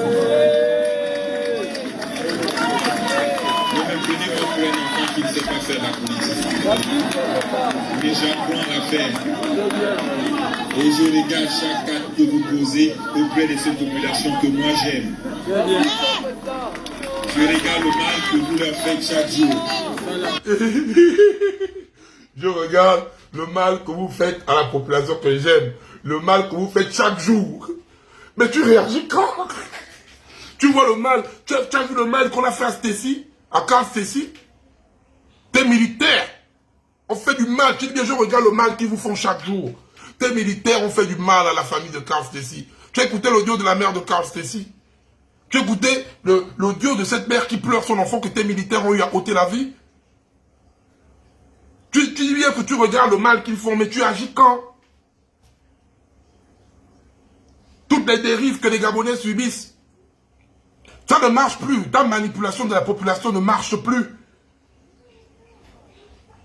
me prenez comme un enfant qui ne sait pas faire la politique. Mais j'apprends à faire. Et je regarde chaque acte que vous posez auprès de cette population que moi j'aime. Je regarde le mal que vous leur faites chaque jour. Je regarde le mal que vous faites à la population que j'aime. Le mal que vous faites chaque jour. Mais tu réagis quand? Tu vois le mal. Tu as vu le mal qu'on a fait à Stécie? À Carl Stécie? T'es militaire. On fait du mal. Tu dis bien, je regarde le mal qu'ils vous font chaque jour. T'es militaire, on fait du mal à la famille de Carl Stécie. Tu as écouté l'audio de la mère de Carl Stécie? Tu as écouté l'audio de cette mère qui pleure son enfant que tes militaires ont eu à ôter la vie? Tu dis bien que tu regardes le mal qu'ils font, mais tu agis quand? Toutes les dérives que les Gabonais subissent. Ça ne marche plus. Ta manipulation de la population ne marche plus.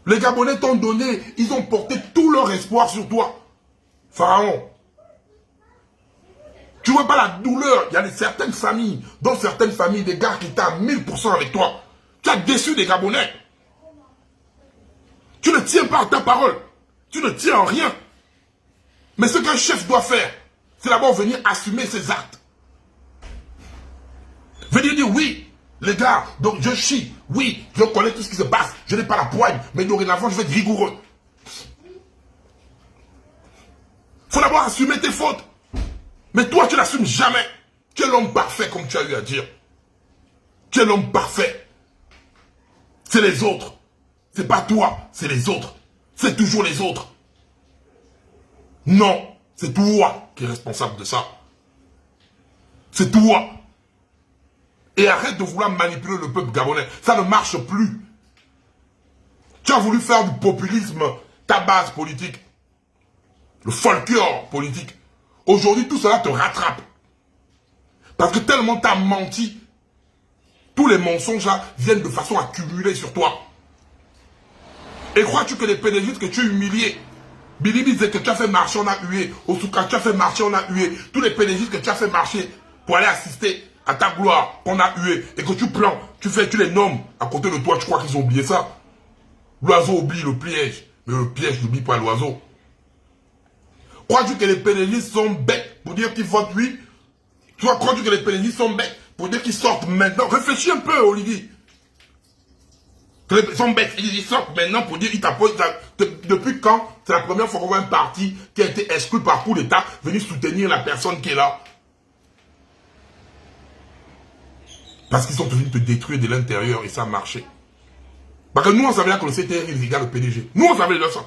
Les Gabonais t'ont donné, ils ont porté tout leur espoir sur toi. Pharaon. Tu vois pas la douleur. Il y a certaines familles, dont certaines familles, des gars qui étaient à 1000% avec toi. Tu as déçu des Gabonais. Tu ne tiens pas à ta parole. Tu ne tiens en rien. Mais ce qu'un chef doit faire, c'est d'abord venir assumer ses actes. Venir dire oui, les gars, donc je chie. Oui, je connais tout ce qui se passe. Je n'ai pas la poigne, mais dorénavant, je vais être rigoureux. Il faut d'abord assumer tes fautes. Mais toi, tu n'assumes jamais. Tu es l'homme parfait, comme tu as eu à dire. Tu es l'homme parfait. C'est les autres. C'est pas toi, c'est les autres. C'est toujours les autres. Non, c'est toi qui es responsable de ça. C'est toi. Et arrête de vouloir manipuler le peuple gabonais. Ça ne marche plus. Tu as voulu faire du populisme ta base politique. Le folklore politique. Aujourd'hui, tout cela te rattrape. Parce que tellement tu as menti, tous les mensonges là viennent de façon accumulée sur toi. Et crois-tu que les pédégistes que tu as humiliés, Billy disait que tu as fait marcher, on a hué. Osuka, tu as fait marcher, on a hué. Tous les pédégistes que tu as fait marcher pour aller assister à ta gloire, qu'on a hué, et que tu plans, tu les nommes à côté de toi, tu crois qu'ils ont oublié ça? L'oiseau oublie le piège, mais le piège n'oublie pas l'oiseau. Crois-tu que les pédégistes sont bêtes pour dire qu'ils votent oui? Toi, crois-tu que les pédégistes sont bêtes pour dire qu'ils sortent maintenant? Réfléchis un peu, Olivier. Ils sont bêtes, ils sortent maintenant pour dire qu'ils t'apposent. Depuis quand c'est la première fois qu'on voit un parti qui a été exclu par coup d'État venir soutenir la personne qui est là? Parce qu'ils sont venus te détruire de l'intérieur et ça a marché. Parce que nous, on savait là que le CTR, il regarde le PDG. Nous, on savait déjà ça.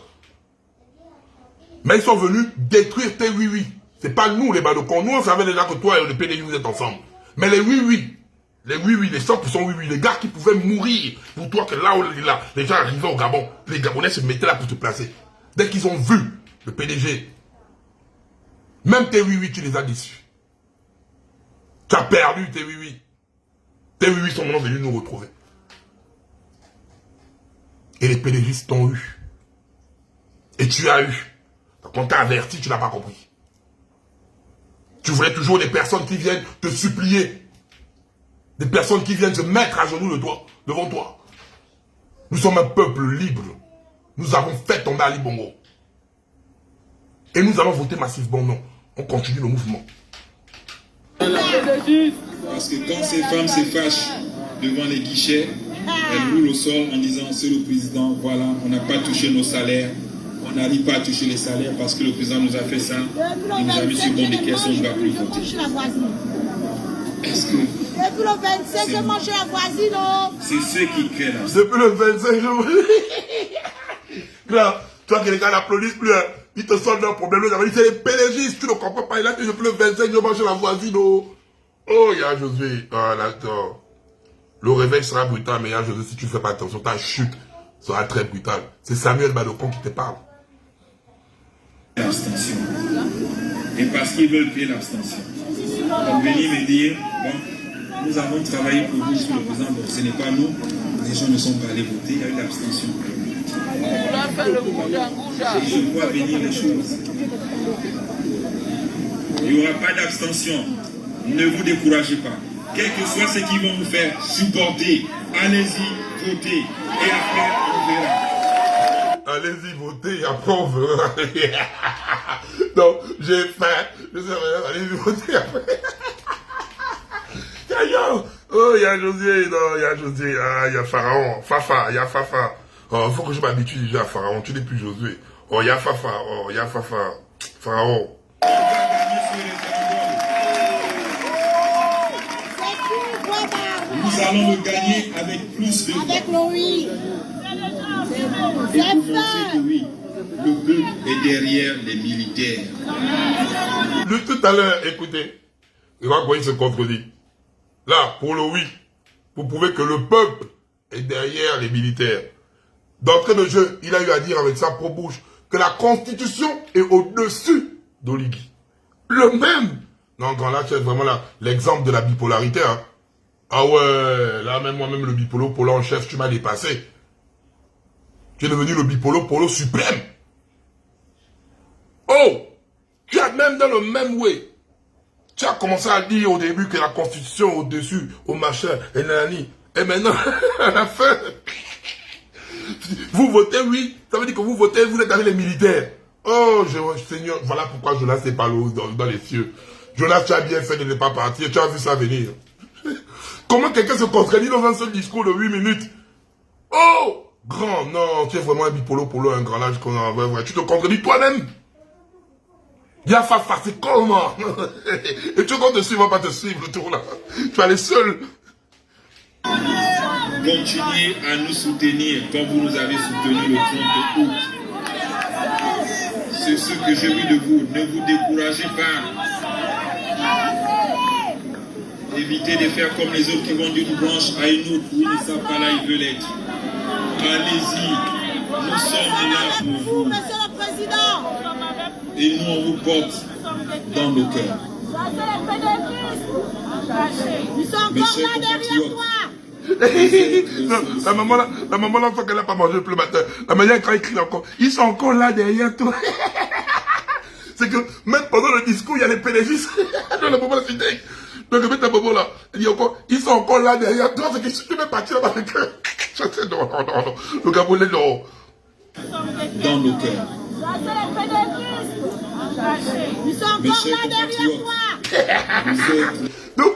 Mais ils sont venus détruire tes oui-oui. C'est pas nous, les badocons. Nous, on savait déjà que toi et le PDG, vous êtes ensemble. Mais les oui-oui, les 100% oui-oui, les gars qui pouvaient mourir pour toi, que là où les gens arrivaient au Gabon, les Gabonais se mettaient là pour te placer. Dès qu'ils ont vu le PDG, même tes oui-oui, tu les as déçus. Tu as perdu tes oui-oui. Tes oui-oui sont maintenant venus nous retrouver. Et les pédégistes t'ont eu. Et tu as eu. Quand on t'a averti, tu n'as pas compris. Tu voulais toujours des personnes qui viennent te supplier. Des personnes qui viennent se mettre à genoux devant toi. Nous sommes un peuple libre. Nous avons fait tomber Ali Bongo. Et nous allons voter massivement non. On continue le mouvement. Parce que quand ces femmes se fâchent devant les guichets, elles roulent au sol en disant c'est le président, voilà, on n'a pas touché nos salaires, on n'arrive pas à toucher les salaires parce que le président nous a fait ça, il nous a mis sur bon des caisses, on ne va plus voter. Est-ce que... Depuis le 25, je mange la voisine, non? C'est ceux qui créent là. Depuis le 25, là, toi que les gars n'applaudissent plus, hein. Ils te sortent d'un problème, ils disent c'est les pédégistes, tu ne comprends pas, il a dit depuis le 25, je mange la voisine, oh. Oh, il y a Josué, oh là, attends. Le réveil sera brutal, mais il y a Josué, si tu ne fais pas attention, ta chute sera très brutale. C'est Samuel Badocon qui te parle. L'abstention. Et parce qu'ils veulent créer l'abstention. Donc venir me dire, bon, nous avons travaillé pour vous sur le président, donc ce n'est pas nous, les gens ne sont pas allés voter, il y a eu l'abstention. Et je vois venir les choses. Il n'y aura pas d'abstention. Ne vous découragez pas. Quel que soit ce qu'ils vont vous faire supporter, allez-y, votez. Et après, on verra. Allez-y, votez, et après on verra. Donc, j'ai faim. Je sais rien, allez-y, votez après. Oh, il y a Josué, non, il y a Josué, ah, il y a Pharaon, Fafa, il y a Fafa. Oh, il faut que je m'habitue déjà à Pharaon, tu n'es plus Josué. Oh, il y a Fafa, oh, il y a Fafa. Pharaon. Nous allons le gagner avec plus de voix. Avec le oui. Et pour montrer que oui, le peuple est derrière les militaires. Lui, tout à l'heure, écoutez, il va quoi il se contredit. Là, pour le oui, pour prouver que le peuple est derrière les militaires. D'entrée de jeu, il a eu à dire avec sa propre bouche que la Constitution est au-dessus d'Oligui. Le même. Non, quand là, tu es vraiment là, l'exemple de la bipolarité, hein. Ah ouais, là, même moi-même, le bipolo polo en chef, tu m'as dépassé. Tu es devenu le bipolo suprême. Oh, tu as même dans le même way. Tu as commencé à dire au début que la Constitution est au-dessus, au machin, et nanani. Et maintenant, à la fin, vous votez oui, ça veut dire que vous votez, vous êtes avec les militaires. Oh, Seigneur, voilà pourquoi Jonas n'est pas dans les cieux. Jonas, tu as bien fait de ne pas partir, tu as vu ça venir. Comment quelqu'un se contredit dans un seul discours de 8 minutes? Oh, grand, non, tu es vraiment un bipolo, un grand âge qu'on a, ouais, tu te contredis toi-même. Yafafa, c'est comment? Et tu comptes te suivre, pas te suivre le tour là. Tu vas aller seul. Continuez à nous soutenir comme vous nous avez soutenus le 30 août. C'est ce que je veux de vous. Ne vous découragez pas. Évitez de faire comme les autres qui vont d'une branche à une autre où ils ne savent pas là ils veulent être. Allez-y. Nous sommes là pour vous. Monsieur le Président. Et nous, on vous porte dans nos cœurs. Ils sont encore là derrière toi. Non, la maman là, qu'elle n'a pas mangé le matin. La manière quand elle crie encore, ils sont encore là derrière toi. C'est que même pendant le discours, il y a les pédagistes. Dans le moment là, c'est dingue. Donc, le maman là, il dit encore, ils sont encore là derrière toi. C'est que je suis même parti là-bas avec eux. Non. Le Gabonais, non. Dans nos cœurs. Ils sont encore là derrière toi. Donc,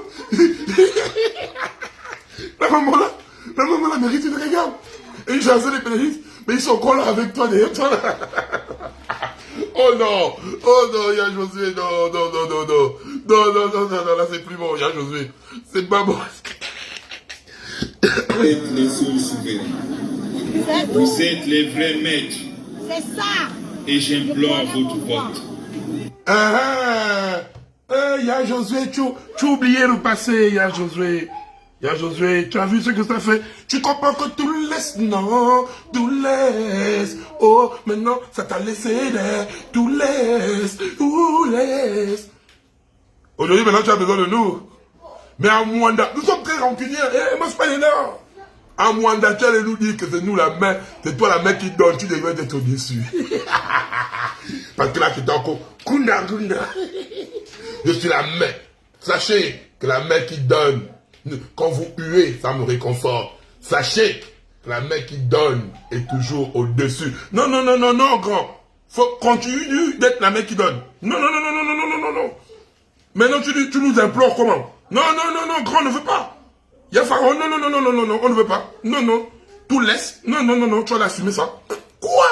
la maman là mérite une regarde. Et ils chassent les pédagistes, mais ils sont encore là avec toi derrière toi. Là. Oh non, il y a Josué, non, là c'est plus bon, il y a Josué. C'est pas bon. Vous êtes les seuls souverains. Vous êtes les vrais maîtres. C'est ça. Et j'implore votre vote. Il y a Josué, tu as oublié le passé, il y a Josué. Tu as vu ce que ça fait? Tu comprends que tout laisse, non, tout laisse. Oh, maintenant, ça t'a laissé l'air, tout laisse. Aujourd'hui, maintenant, tu as besoin de nous. Mais à Mwanda, nous sommes très rancuniers, moi, je suis pas les Nord. À Mwanda, tu allais nous dire que c'est nous la main, c'est toi la main qui donne, tu devrais être déçu. Parce que là, tu es encore, Kunda. Je suis la main. Sachez que la main qui donne, quand vous huez, ça me réconforte. Sachez que la main qui donne est toujours au-dessus. Non, grand. Faut continuer d'être la main qui donne. Non. Maintenant, tu nous implores comment? Non, grand, on ne veut pas. Il y a Pharaon, non, on ne veut pas. Non, tout laisse. Non, tu vas l'assumer ça. Quoi?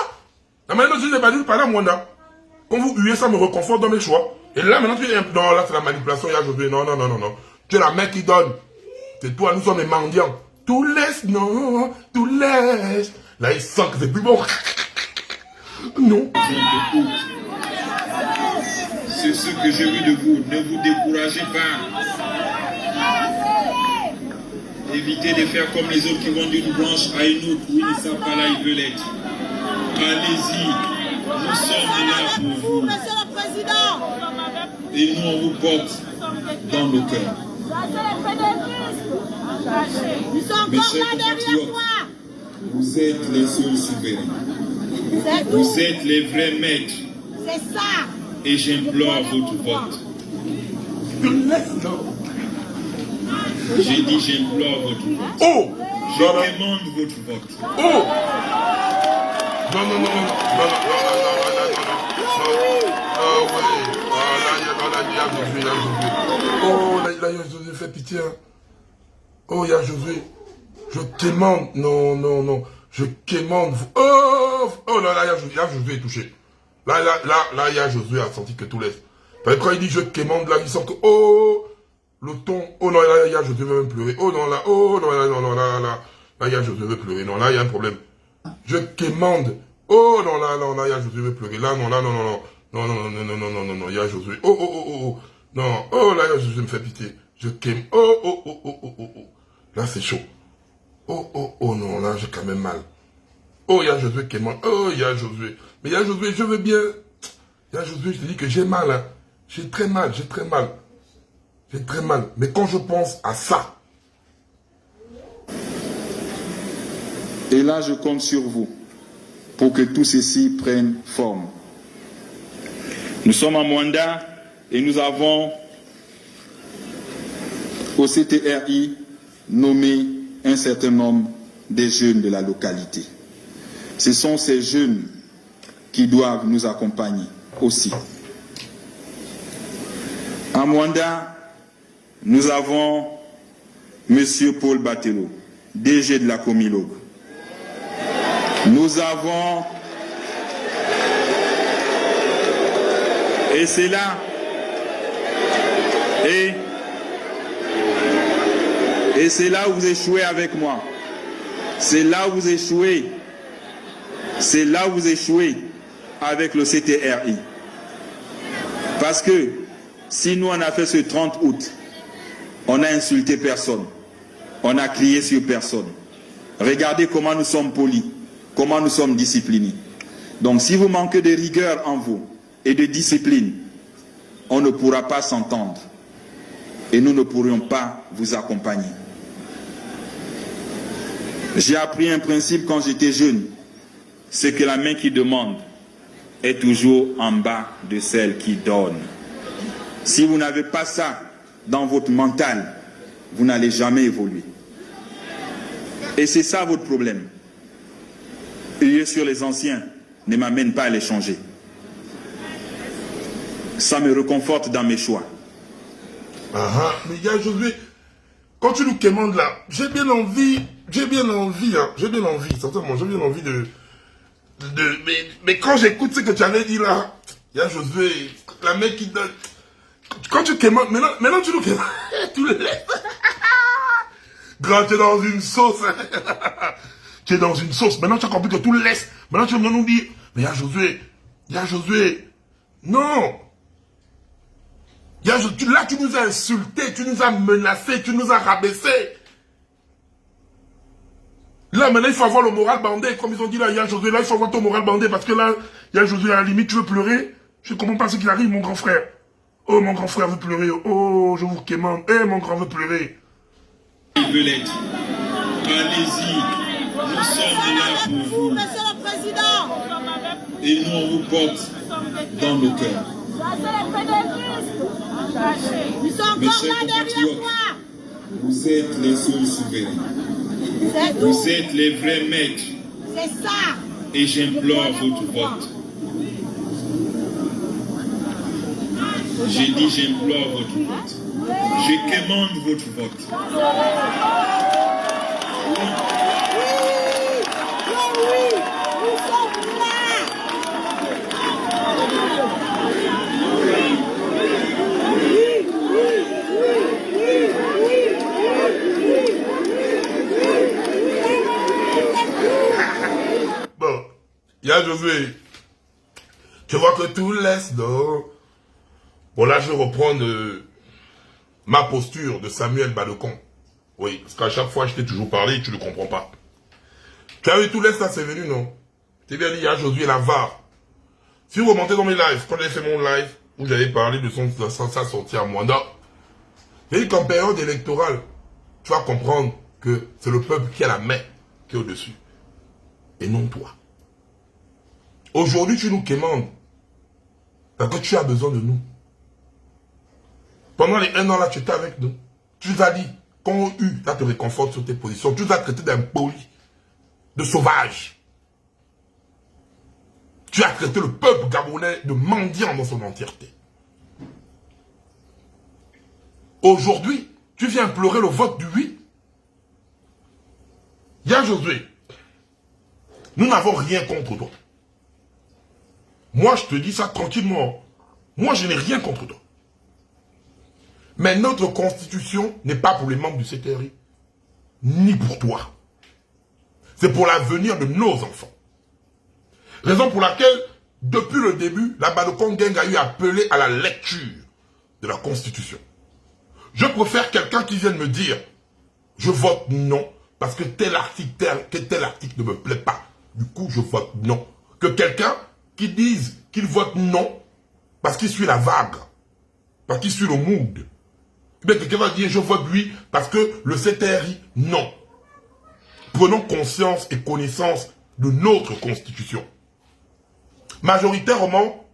La maintenant, je n'ai pas dit par là, Mwanda. Quand vous huez, ça me réconforte dans mes choix. Et là, maintenant, tu dis, non, là, c'est la manipulation, il y a Josué. Non. Tu es la main qui donne. C'est toi, nous sommes les mendiants. Tout laisse, non, tout laisse. Là, il sent que c'est plus bon. Non. C'est ce que je veux de vous. Ne vous découragez pas. Évitez de faire comme les autres qui vont d'une branche à une autre où ils ne savent pas là ils veulent être. Allez-y. Nous sommes là pour vous. Monsieur le Président. Et nous, on vous porte dans nos cœurs. Ils sont encore là derrière toi. Vous êtes les seuls souverains. Vous êtes les vrais maîtres. C'est ça. Et j'implore votre vote. J'ai dit j'implore votre vote. Oh! Je demande votre vote. Oh! Non. Oh, là, il y a Josué, fais pitié. Oh, il y a Josué. Je quémande. Non. Je quémande. Oh, là, il y a Josué touché. Là, il y a Josué a senti que tout laisse. Quand il dit je quémande, là, il sent que, oh, le ton, oh non, là, il y a Josué veut même pleurer. Oh non, là, là, il y a Josué veut pleurer. Non, là, il y a un problème. Je quémande. Oh non, là, il y a Josué veut pleurer. Là, non, non, il y a Josué. Oh. Non, oh là, Josué me fait pitié. Je quémande. Oh. Là, c'est chaud. Oh, non, là, j'ai quand même mal. Oh, il y a Josué qui est mort. Oh, il y a Josué. Mais il y a Josué, je veux bien. Il y a Josué, je te dis que j'ai mal. Hein. J'ai très mal. Mais quand je pense à ça. Et là, je compte sur vous pour que tout ceci prenne forme. Nous sommes à Mwanda et nous avons au CTRI nommé un certain nombre des jeunes de la localité. Ce sont ces jeunes qui doivent nous accompagner aussi. À Mwanda, nous avons M. Paul Batello, DG de la Comilogue. Nous avons, et c'est là, et c'est là où vous échouez avec moi. C'est là où vous échouez. C'est là où vous échouez avec le CTRI. Parce que si nous on a fait ce 30 août, on a insulté personne. On a crié sur personne. Regardez comment nous sommes polis, comment nous sommes disciplinés. Donc si vous manquez de rigueur en vous et de discipline, on ne pourra pas s'entendre. Et nous ne pourrions pas vous accompagner. J'ai appris un principe quand j'étais jeune. C'est que la main qui demande est toujours en bas de celle qui donne. Si vous n'avez pas ça dans votre mental, vous n'allez jamais évoluer. Et c'est ça votre problème. Huer sur les anciens ne m'amène pas à les changer. Ça me réconforte dans mes choix. Mais il y a Josué, quand tu nous commandes là, j'ai bien envie, sincèrement, j'ai bien envie mais quand j'écoute ce que tu avais dit là, il y a Josué, la mec qui donne, quand tu commandes, maintenant tu nous commandes, tu le laisses. Grand, tu es dans une sauce, tu es dans une sauce, maintenant tu as compris que tu le laisses, maintenant tu viens nous dire, mais il y a Josué, non. Là, tu nous as insultés, tu nous as menacés, tu nous as rabaissés. Là, maintenant, il faut avoir le moral bandé. Comme ils ont dit là, il y a Josué, là, il faut avoir ton moral bandé. Parce que là, il y a Josué, à la limite, tu veux pleurer. Je ne comprends pas ce qui arrive, mon grand frère. Oh, mon grand frère veut pleurer. Oh, je vous quémande. Eh, mon grand veut pleurer. Il veut l'être. Allez-y. Nous sommes là pour vous. Monsieur le Président. Et nous, on vous porte dans nos cœurs. Ils sont encore là derrière toi. Vous êtes les seuls souverains. Vous êtes les vrais maîtres. C'est ça. Et j'implore votre vote. J'ai dit j'implore votre vote. Je commande votre vote. Oui, nous sommes là. Bon, il y a Josué. Tu vois que tout laisse, non? Bon, là, je vais reprendre ma posture de Samuel Badecon. Oui, parce qu'à chaque fois, je t'ai toujours parlé et tu ne comprends pas. Tu as vu tout laisse, là, c'est venu, non? Tu bien dit, il y a Josué Lavare. Si vous remontez dans mes lives, quand j'ai fait mon live, où j'avais parlé de sa sortie à Mwanda, j'ai dit qu'en période électorale, tu vas comprendre que c'est le peuple qui a la main qui est au-dessus. Et non toi. Aujourd'hui, tu nous quémandes. Parce que tu as besoin de nous. Pendant les 1 an là, tu étais avec nous. Tu nous as dit, quand on eut, là te réconforte sur tes positions. Tu nous as traité d'impoli, de sauvage. Tu as traité le peuple gabonais de mendiant dans son entièreté. Aujourd'hui, tu viens implorer le vote du oui. Il y a Josué. Nous n'avons rien contre toi. Moi, je te dis ça tranquillement. Moi, je n'ai rien contre toi. Mais notre constitution n'est pas pour les membres du CTRI. Ni pour toi. C'est pour l'avenir de nos enfants. Raison pour laquelle, depuis le début, la Badecon Gang a eu appelé à la lecture de la constitution. Je préfère quelqu'un qui vienne me dire, je vote non, parce que tel article ne me plaît pas. Du coup, je vote non. Que quelqu'un qui dise qu'il vote non, parce qu'il suit la vague, parce qu'il suit le mood. Mais quelqu'un va dire, je vote oui, parce que le CTRI, non. Prenons conscience et connaissance de notre constitution. Majoritairement,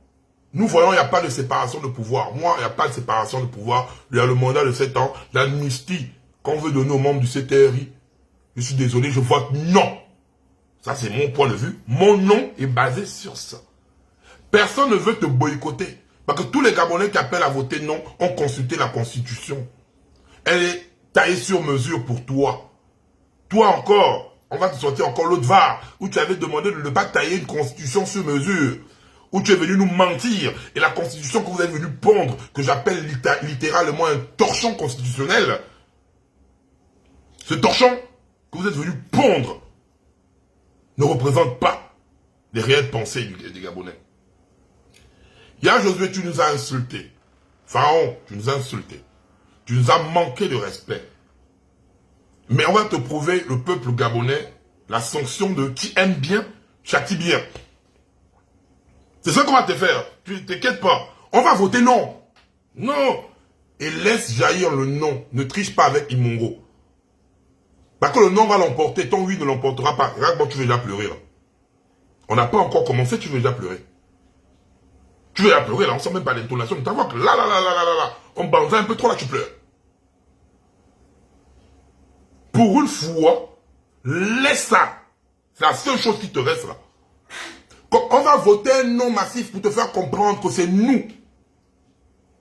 nous voyons, il n'y a pas de séparation de pouvoir. Moi, il n'y a pas de séparation de pouvoir. Il y a le mandat de 7 ans, l'amnistie qu'on veut donner aux membres du CTRI. Je suis désolé, je vote non. Ça, c'est mon point de vue. Mon nom est basé sur ça. Personne ne veut te boycotter. Parce que tous les Gabonais qui appellent à voter non ont consulté la Constitution. Elle est taillée sur mesure pour toi. Toi encore, on va te sortir encore l'autre VAR, où tu avais demandé de ne pas tailler une Constitution sur mesure. Où tu es venu nous mentir. Et la Constitution que vous êtes venu pondre, que j'appelle littéralement un torchon constitutionnel. Ce torchon que vous êtes venu pondre ne représente pas les réelles pensées des Gabonais. Il y a Josué, tu nous as insultés. Pharaon, tu nous as insultés. Tu nous as manqué de respect. Mais on va te prouver, le peuple gabonais, la sanction de qui aime bien, châtie bien. C'est ça qu'on va te faire. Tu t'inquiètes pas. On va voter non. Non. Et laisse jaillir le non. Ne triche pas avec Imongo. Parce que le non va l'emporter. Ton oui ne l'emportera pas. Regarde, bon, tu veux déjà pleurer là. On n'a pas encore commencé, tu veux déjà pleurer. Tu veux déjà pleurer là, on ne sent même pas l'intonation. Tu vois que là. On banze un peu trop là, tu pleures. Pour une fois, laisse ça. C'est la seule chose qui te reste là. On va voter un non massif pour te faire comprendre que c'est nous.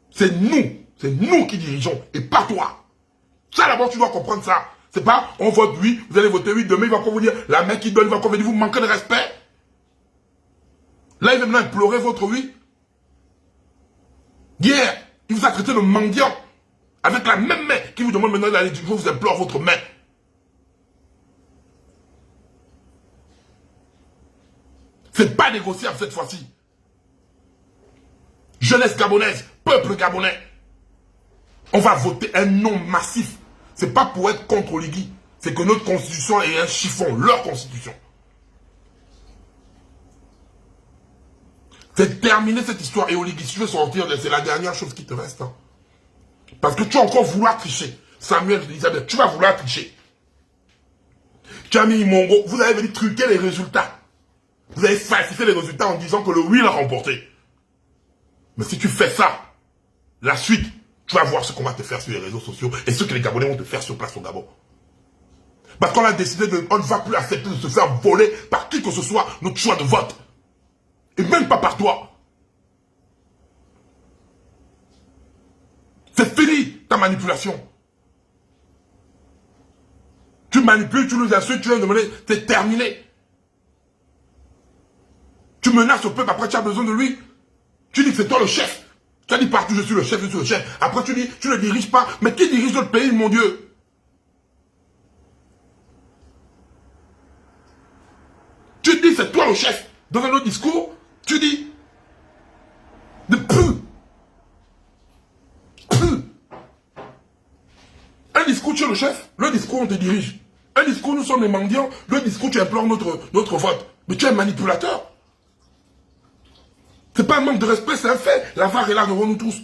C'est nous qui dirigeons et pas toi. Ça d'abord tu dois comprendre ça. C'est pas on vote oui, vous allez voter oui, demain il va encore vous dire, la main qui donne, il va encore venir vous manquer de respect. Là il va maintenant implorer votre oui. Hier, il vous a traité de mendiant. Avec la même main qui vous demande maintenant d'aller du jour, vous implore votre main. C'est pas négociable cette fois-ci. Jeunesse gabonaise, peuple gabonais. On va voter un non massif. C'est pas pour être contre Oligui. C'est que notre constitution est un chiffon, leur constitution. C'est terminer cette histoire. Et Oligui, si tu veux sortir, c'est la dernière chose qui te reste. Hein. Parce que tu vas encore vouloir tricher. Samuel, Elisabeth, tu vas vouloir tricher. Tu as mis Imongo, vous avez venu truquer les résultats. Vous avez falsifié les résultats en disant que le oui l'a remporté. Mais si tu fais ça, la suite, tu vas voir ce qu'on va te faire sur les réseaux sociaux et ce que les Gabonais vont te faire sur place au Gabon. Parce qu'on a décidé on ne va plus accepter de se faire voler par qui que ce soit notre choix de vote. Et même pas par toi. C'est fini ta manipulation. Tu manipules, tu nous insultes, tu viens de demander, c'est terminé. Tu menaces le peuple, après tu as besoin de lui. Tu dis que c'est toi le chef. Tu as dit partout, je suis le chef, je suis le chef. Après tu dis, tu ne diriges pas. Mais qui dirige notre pays, mon Dieu? Tu dis, c'est toi le chef. Dans un autre discours, tu dis, de peu. Un discours, tu es le chef. Le discours, on te dirige. Un discours, nous sommes les mendiants. Le discours, tu implores notre vote. Mais tu es un manipulateur. C'est pas un manque de respect, c'est un fait. La VAR est là devant nous tous.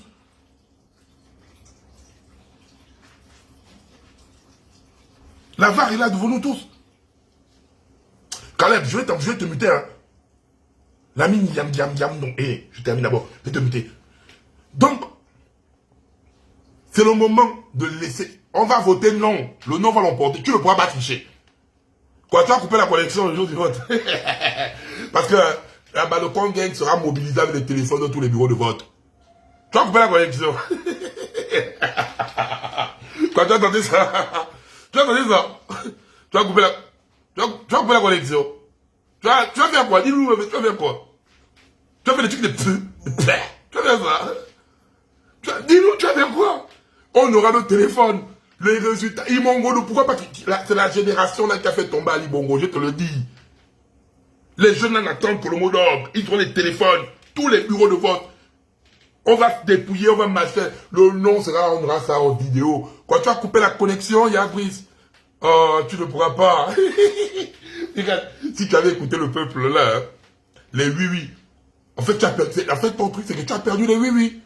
La VAR est là devant nous tous. Caleb, je vais te muter. Hein. Lamine yam, non. Je termine d'abord. Je vais te muter. Donc, c'est le moment de laisser. On va voter non. Le non va l'emporter. Tu ne pourras pas tricher. Quoi, tu vas couper la connexion le jour du vote. Parce que le Congo Gang sera mobilisé avec les téléphones dans tous les bureaux de vote. Tu vas couper la connexion. Quoi, tu as entendu ça? Tu as entendu ça? Tu vas couper la connexion. Tu vas faire quoi? Dis-nous, tu vas faire quoi? Tu vas faire des trucs de peu. Tu vas faire ça? Dis-nous, tu vas faire quoi? On aura nos téléphones. Les résultats. Imongo, pourquoi pas? C'est la génération là qui a fait tomber Ali Bongo, je te le dis. Les jeunes en attendent pour le mot d'ordre. Ils ont les téléphones, tous les bureaux de vote. On va se dépouiller, on va marcher. Le nom sera, on aura ça en vidéo. Quand tu as coupé la connexion, il y a Brice. Oh, tu ne pourras pas. Regarde, si tu avais écouté le peuple là, hein, les oui. En fait, ton truc, c'est que tu as perdu les oui.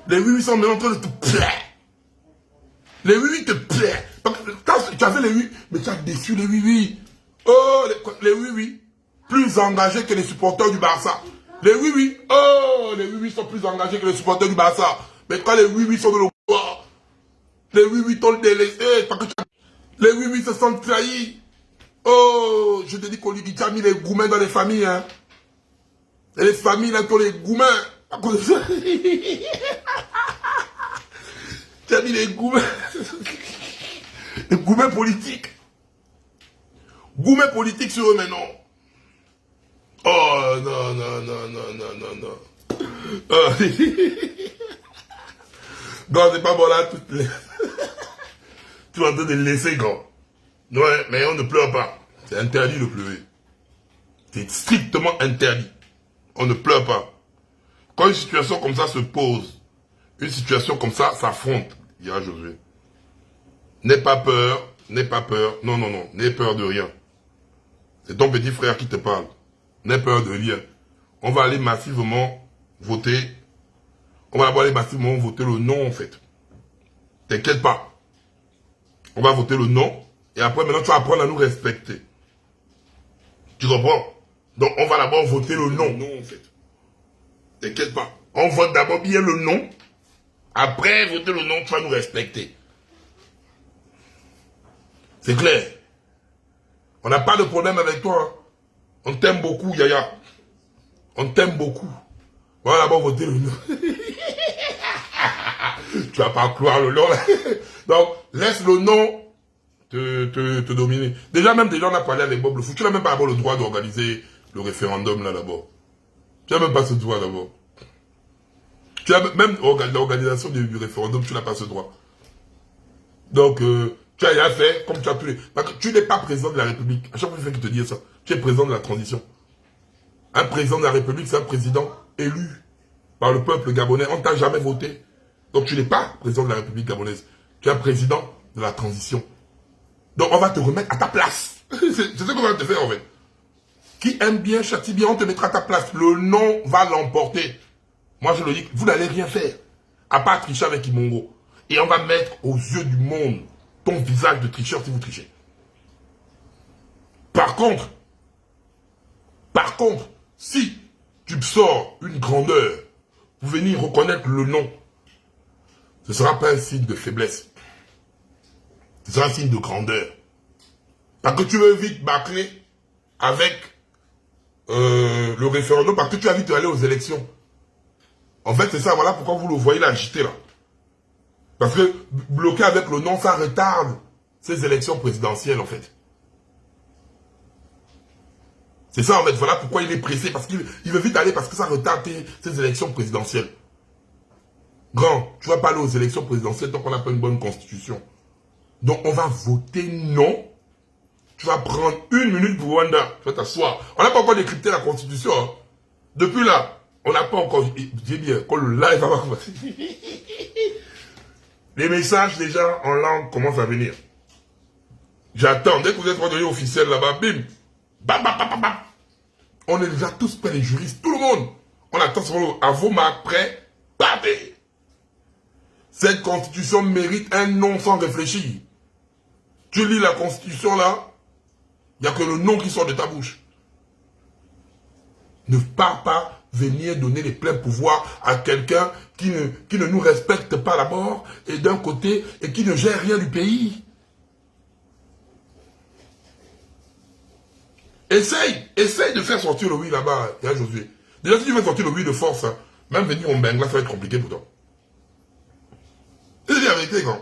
Les oui sont maintenant en train de te plaire. Les oui te plaisent. Tu avais les oui, mais tu as déçu les oui. Oh, les oui. Plus engagés que les supporters du Barça. Les oui. Oh, les oui sont plus engagés que les supporters du Barça. Mais quand les oui sont de le pouvoir, les oui t'ont délaissé. Les oui se sentent trahis. Oh, je te dis qu'Oligui, tu as mis les goumins dans les familles. Hein. Et les familles, là, ont les goumins. À cause de ça. Tu as mis les goumins. Les goumins politiques. Goumins politiques sur eux maintenant. Oh, non. Oh. Non, c'est pas bon là, toutes les... Tu es en train de laisser, gars. Ouais, mais on ne pleure pas. C'est interdit de pleurer. C'est strictement interdit. On ne pleure pas. Quand une situation comme ça se pose, une situation comme ça s'affronte, dira Josué. N'aie pas peur, n'aie pas peur. Non, non, non, n'aie peur de rien. C'est ton petit frère qui te parle. N'aie peur de rien. On va aller massivement voter. On va aller massivement voter le non, en fait. T'inquiète pas. On va voter le non. Et après, maintenant, tu vas apprendre à nous respecter. Tu comprends? Donc, on va d'abord voter le non. Non, en fait. T'inquiète pas. On vote d'abord bien le non. Après, voter le non, tu vas nous respecter. C'est clair. On n'a pas de problème avec toi. Hein. On t'aime beaucoup, Yaya. On t'aime beaucoup. On va d'abord voter le non. Tu vas pas croire le non. Donc, laisse le non te dominer. Déjà, on a parlé avec Bob le Fou. Tu n'as même pas le droit d'organiser le référendum là d'abord. Tu n'as même pas ce droit d'abord. Tu as même l'organisation du référendum, tu n'as pas ce droit. Donc, tu as rien fait comme tu as pu. Parce que tu n'es pas président de la République. À chaque fois qu'il te dit ça, tu es président de la transition. Un président de la République, c'est un président élu par le peuple gabonais. On ne t'a jamais voté. Donc, tu n'es pas président de la République gabonaise. Tu es un président de la transition. Donc, on va te remettre à ta place. C'est ce qu'on va te faire, en fait. Qui aime bien, châtie bien, on te mettra à ta place. Le non va l'emporter. Moi, je le dis, vous n'allez rien faire. À part tricher avec Imongo. Et on va mettre aux yeux du monde ton visage de tricheur si vous trichez. Par contre, si tu sors une grandeur pour venir reconnaître le non, ce ne sera pas un signe de faiblesse. Ce sera un signe de grandeur. Parce que tu veux vite bâcler avec le référendum, parce que tu as vite aller aux élections. En fait, c'est ça, voilà pourquoi vous le voyez l'agiter là. Parce que bloquer avec le non, ça retarde ces élections présidentielles, en fait. C'est ça, en fait, voilà pourquoi il est pressé, parce qu'il veut vite aller, parce que ça retarde ces élections présidentielles. Grand, tu vas pas aller aux élections présidentielles tant qu'on n'a pas une bonne constitution. Donc, on va voter non. Tu vas prendre 1 minute pour Rwanda. Tu vas t'asseoir. On n'a pas encore décrypté la constitution. Hein. Depuis là, on n'a pas encore... J'ai bien, quand le live va commencer. Les messages déjà en langue commencent à venir. J'attends. Dès que vous êtes rendu officiel là-bas, bim. Bam, bam, bam, bam, bam. On est déjà tous prêts, les juristes, tout le monde. On attend à vos marques prêts. Bam. Cette constitution mérite un non sans réfléchir. Tu lis la constitution là, il n'y a que le nom qui sort de ta bouche. Ne pas venir donner les pleins pouvoirs à quelqu'un qui ne nous respecte pas d'abord, et d'un côté, et qui ne gère rien du pays. Essaye de faire sortir le oui là-bas, il y a Josué. Déjà, si tu veux sortir le oui de force, hein, même venir au Bengla, ça va être compliqué pour toi. C'est la vérité, quand.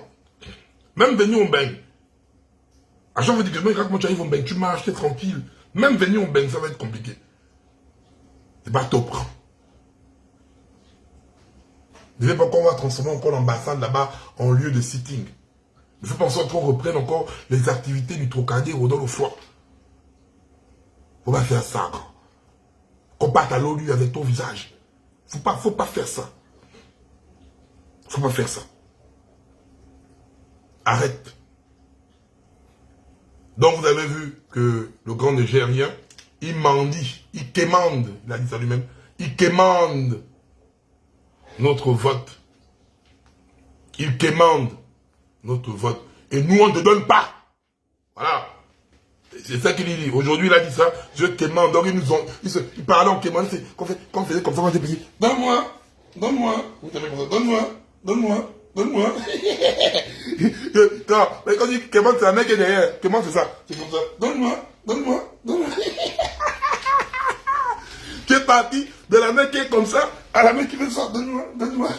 Même venir au Beng. À chaque fois que tu dis, comment tu arrives au Beng, tu marches, tu es tranquille. Même venir au Beng, ça va être compliqué. C'est pas top. Ne fais pas qu'on va transformer encore l'ambassade là-bas en lieu de sitting. Ne fais pas en sorte qu'on reprenne encore les activités du Trocadéro dans le foie. Faut pas faire ça, grand. Qu'on parte à l'ONU avec ton visage. Faut pas faire ça. Faut pas faire ça. Arrête. Donc vous avez vu que le grand Nigérien, il mendie, il quémande, il a dit ça lui-même, il quémande notre vote. Il quémande notre vote. Et nous, on ne te donne pas. Voilà. C'est ça qu'il dit. Aujourd'hui, il a dit ça, je quémande. Donc, il parlait en quémande, c'est qu'on faisait comme ça, on était payé. Donne-moi. Vous savez comme ça, donne-moi. Non, mais quand il dit quémande, c'est la main qui est derrière. Quémande, c'est ça. C'est comme ça. Donne-moi. Qui est parti de la main qui est comme ça à la main qui fait ça. Donne-moi.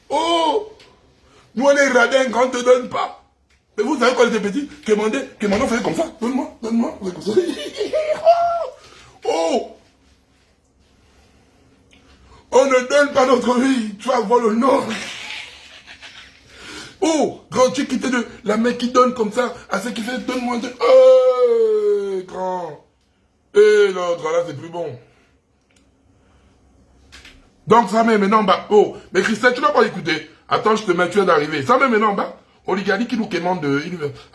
Oh. Nous, on est radins quand on ne te donne pas. Mais vous savez quand on était petit, quémandant, on faisait comme ça. Donne-moi. On faisait comme ça. Oh. On ne donne pas notre vie. Tu vas voir le nom. Oh, grand Donc, tu es quitté de la main qui donne comme ça, à ce qui fait donne-moi de... Oh, grand. Non, grand, là, c'est plus bon. Donc, ça met maintenant en bas. Oh, mais Christelle, tu n'as pas écouté. Attends, je te mets, tu viens d'arriver. Ça met maintenant en bas. Oligarchie qui nous commande de...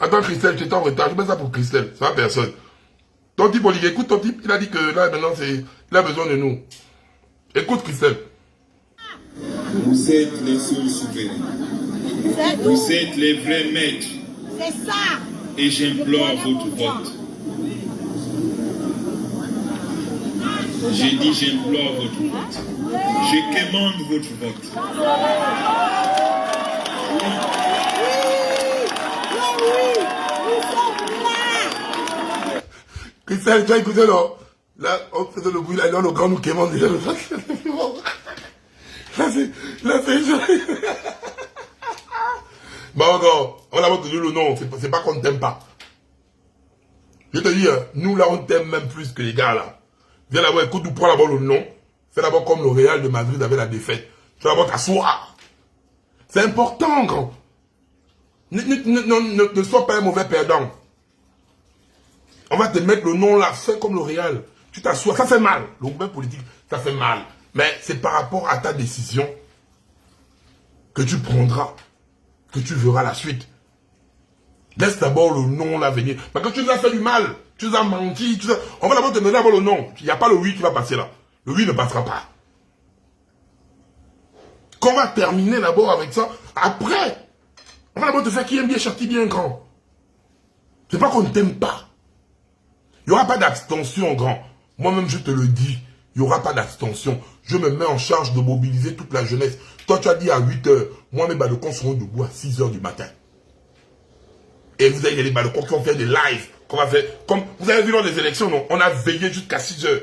Attends, Christelle, tu es en retard. Je mets ça pour Christelle. Ça va personne. Ton type, Olivier, écoute ton type. Il a dit que là, maintenant, il a besoin de nous. Écoute, Christelle. Vous êtes les seuls souverains. Vous êtes les vrais maîtres. C'est ça. Et j'implore votre vote. J'ai dit j'implore votre vote. Je commande votre vote. Christelle, tu as écouté, non? Là, on faisait le bruit, là, le grand nous commande déjà. Là, c'est joli. Bon, encore, on a te dire le nom, c'est pas qu'on ne t'aime pas. Je te dis, nous, là, on t'aime même plus que les gars, là. Viens d'abord, écoute, nous prends d'abord le nom. Fais d'abord comme le Real de Madrid avait la défaite. Tu vas d'abord t'asseoir. C'est important, grand. Ne sois pas un mauvais perdant. On va te mettre le nom là, fais comme le Real. Tu t'assois, ça fait mal. Le gouvernement politique, ça fait mal. Mais c'est par rapport à ta décision que tu prendras, que tu verras la suite. Laisse d'abord le nom là venir. Parce que tu nous as fait du mal. Tu nous as menti. On va d'abord te donner d'abord le nom. Il n'y a pas le oui qui va passer là. Le oui ne passera pas. Qu'on va terminer d'abord avec ça. Après, on va d'abord te faire qui aime bien, châtie bien grand. C'est pas qu'on ne t'aime pas. Il n'y aura pas d'abstention grand. Moi-même je te le dis. Il n'y aura pas d'abstention. Je me mets en charge de mobiliser toute la jeunesse. Toi tu as dit à 8 h. Moi mes balcons seront debout à 6 h du matin. Et vous avez les balcons qui vont faire des lives. Qu'on va faire. Comme vous avez vu lors des élections, non? On a veillé jusqu'à 6 h.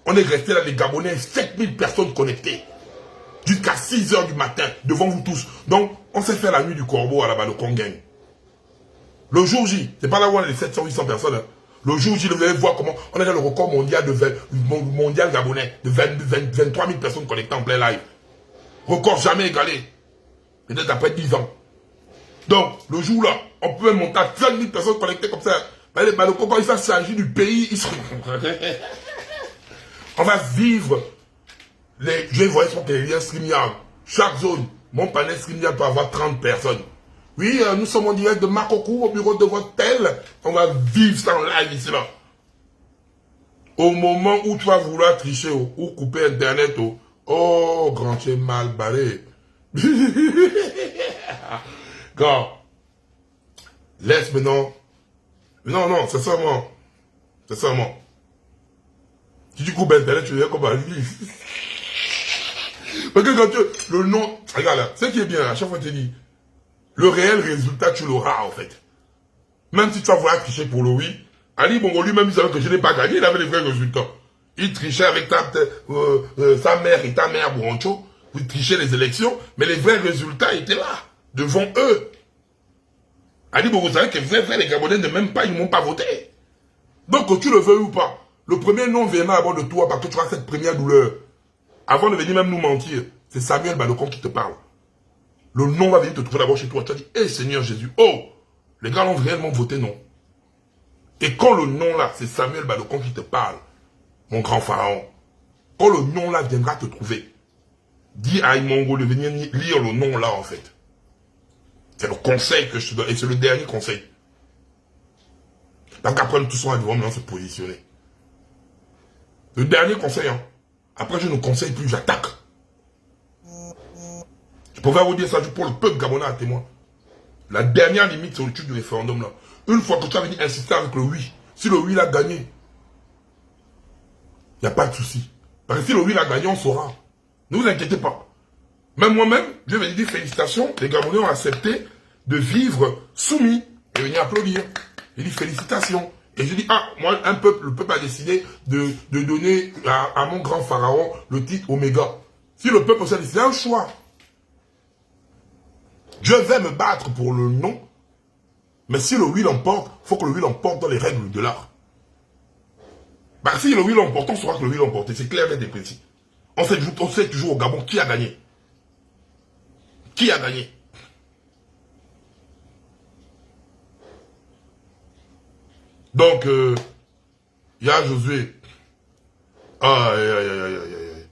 On est resté là, les Gabonais, 7000 personnes connectées. Jusqu'à 6 h du matin, devant vous tous. Donc, on s'est fait la nuit du corbeau à la Balcon Gang. Le jour J, c'est pas là où on a les 700-800 personnes. Hein. Le jour J, vous allez voir comment on a le record mondial mondial gabonais de 23 000 personnes connectées en plein live. Record jamais égalé. Peut-être après 10 ans. Donc, le jour là, on peut monter à 30 000 personnes connectées comme ça. Mais les Balcons, quand il s'agit du pays, ils sont... On va vivre les... Je vais voir sur les liens StreamYard. Chaque zone, mon panel StreamYard peut avoir 30 personnes. Oui, nous sommes en direct de Makoko au bureau de votre tel. On va vivre ça en live ici là. Au moment où tu vas vouloir tricher ou couper Internet, oh, grand, tu es mal barré. Grand, laisse maintenant. Non, c'est ça moi. C'est ça moi. Si tu coupes Internet, tu viens comme un livre. Parce que quand tu... Le nom... Regarde là, ce qui est bien, à chaque fois tu dis, le réel résultat, tu l'auras en fait. Même si tu vas vouloir tricher pour le oui, Ali Bongo lui-même, il savait que je n'ai pas gagné, il avait les vrais résultats. Il trichait avec sa mère et ta mère Bourancho, il trichait les élections, mais les vrais résultats étaient là, devant eux. Ali Bongo savait que les Gabonais ne même pas, ils ne m'ont pas voté. Donc que tu le veux ou pas, le premier nom viendra d'abord de toi parce que tu as cette première douleur. Avant de venir même nous mentir, c'est Samuel Balocon qui te parle. Le nom va venir te trouver d'abord chez toi. Tu as dit, hé Seigneur Jésus, oh, les gars ont réellement voté non. Et quand le nom là, c'est Samuel Balocon qui te parle, mon grand pharaon, quand le nom là viendra te trouver, dis à Imongo de venir lire le nom là en fait. C'est le conseil que je te donne, et c'est le dernier conseil. Donc après nous tous on devant maintenant se positionner. Le dernier conseil, hein. Après je ne conseille plus, j'attaque. Je pouvais vous dire ça pour le peuple gabonais à témoin. La dernière limite sur le truc du référendum là. Une fois que tu as venu insister avec le oui, si le oui l'a gagné, il n'y a pas de souci. Parce que si le oui l'a gagné, on saura. Ne vous inquiétez pas. Même moi-même, je vais dire félicitations, les Gabonais ont accepté de vivre soumis et venir applaudir. Je dis félicitations. Et je dis, ah, moi, le peuple a décidé de donner à mon grand pharaon le titre Oméga. Si le peuple s'est décidé, c'est un choix. Je vais me battre pour le non. Mais si le oui l'emporte, il faut que le oui l'emporte dans les règles de l'art. Bah, si le oui l'emporte, on saura que le oui l'emporte. C'est clair, net et précis. On sait toujours au Gabon qui a gagné. Qui a gagné. Donc, il y a Josué. Aïe, aïe, aïe, aïe, aïe.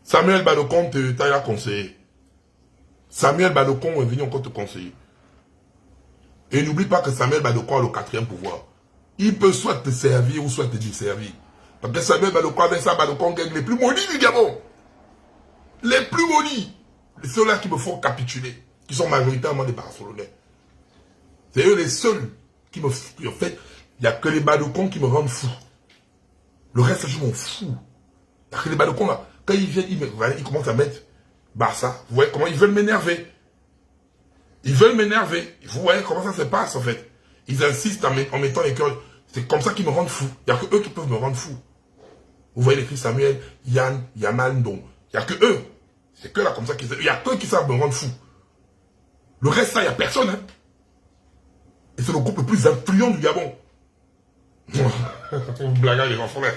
Samuel Badocon t'a conseillé. Samuel Badocon est venu encore te conseiller. Et n'oublie pas que Samuel Badocon a le 4e pouvoir. Il peut soit te servir ou soit te desservir. Parce que Samuel Badocon, avec ça, Badocon gagne les plus maudits du Gabon. Les plus maudits. Ceux-là qui me font capituler. Qui sont majoritairement des Barcelonais. C'est eux les seuls qui me font. En fait, il n'y a que les Badocon qui me rendent fou. Le reste, je m'en fous. Il n'y a que les Badocon là. Quand ils viennent, ils commencent à mettre Barça. Vous voyez comment ils veulent m'énerver. Ils veulent m'énerver. Vous voyez comment ça se passe en fait. Ils insistent en mettant les cœurs. C'est comme ça qu'ils me rendent fou. Il n'y a que eux qui peuvent me rendre fou. Vous voyez l'écrit Samuel, Yann, Yaman, Don. Il n'y a que eux. C'est que là comme ça qu'ils savent. Il n'y a que eux qui savent me rendre fou. Le reste, ça, il n'y a personne. Hein. Et c'est le groupe le plus influent du Gabon. Blague les enfants là.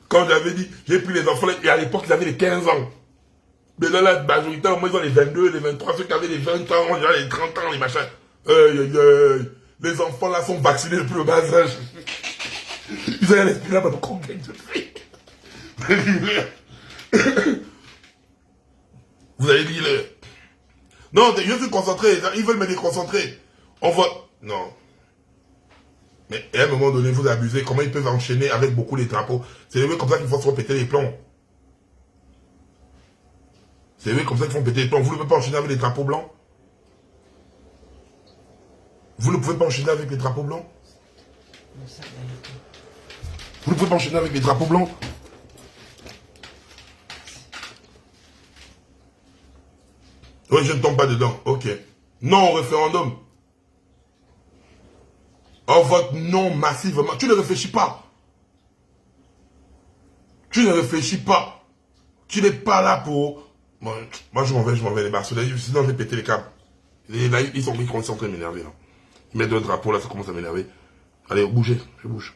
Quand j'avais dit, j'ai pris les enfants là, et à l'époque, ils avaient les 15 ans. Mais là, la majorité, moi, ils ont les 22, les 23, ceux qui avaient les 20 ans, les 30 ans, les machins. Les enfants là sont vaccinés depuis le bas âge. Ils ont l'esprit là, mais combien de fric. Vous avez dit le... Non, je suis concentré, ils veulent me déconcentrer. On va... Non. Mais à un moment donné, vous abusez. Comment ils peuvent enchaîner avec beaucoup les drapeaux? C'est eux comme ça qu'ils font se péter les plombs. C'est eux comme ça qu'ils font péter les plombs. Vous ne pouvez pas enchaîner avec les drapeaux blancs? Vous ne pouvez pas enchaîner avec les drapeaux blancs? Vous ne pouvez pas enchaîner avec les drapeaux blancs? Oui, je ne tombe pas dedans. Ok. Non au référendum. On vote non massivement. Tu ne réfléchis pas. Tu ne réfléchis pas. Tu n'es pas là pour... Moi, je m'en vais les Barcelonais. Sinon, je vais péter les câbles. Là, ils sont en train de m'énerver. Ils mettent le drapeau, là, ça commence à m'énerver. Allez, bougez, je bouge.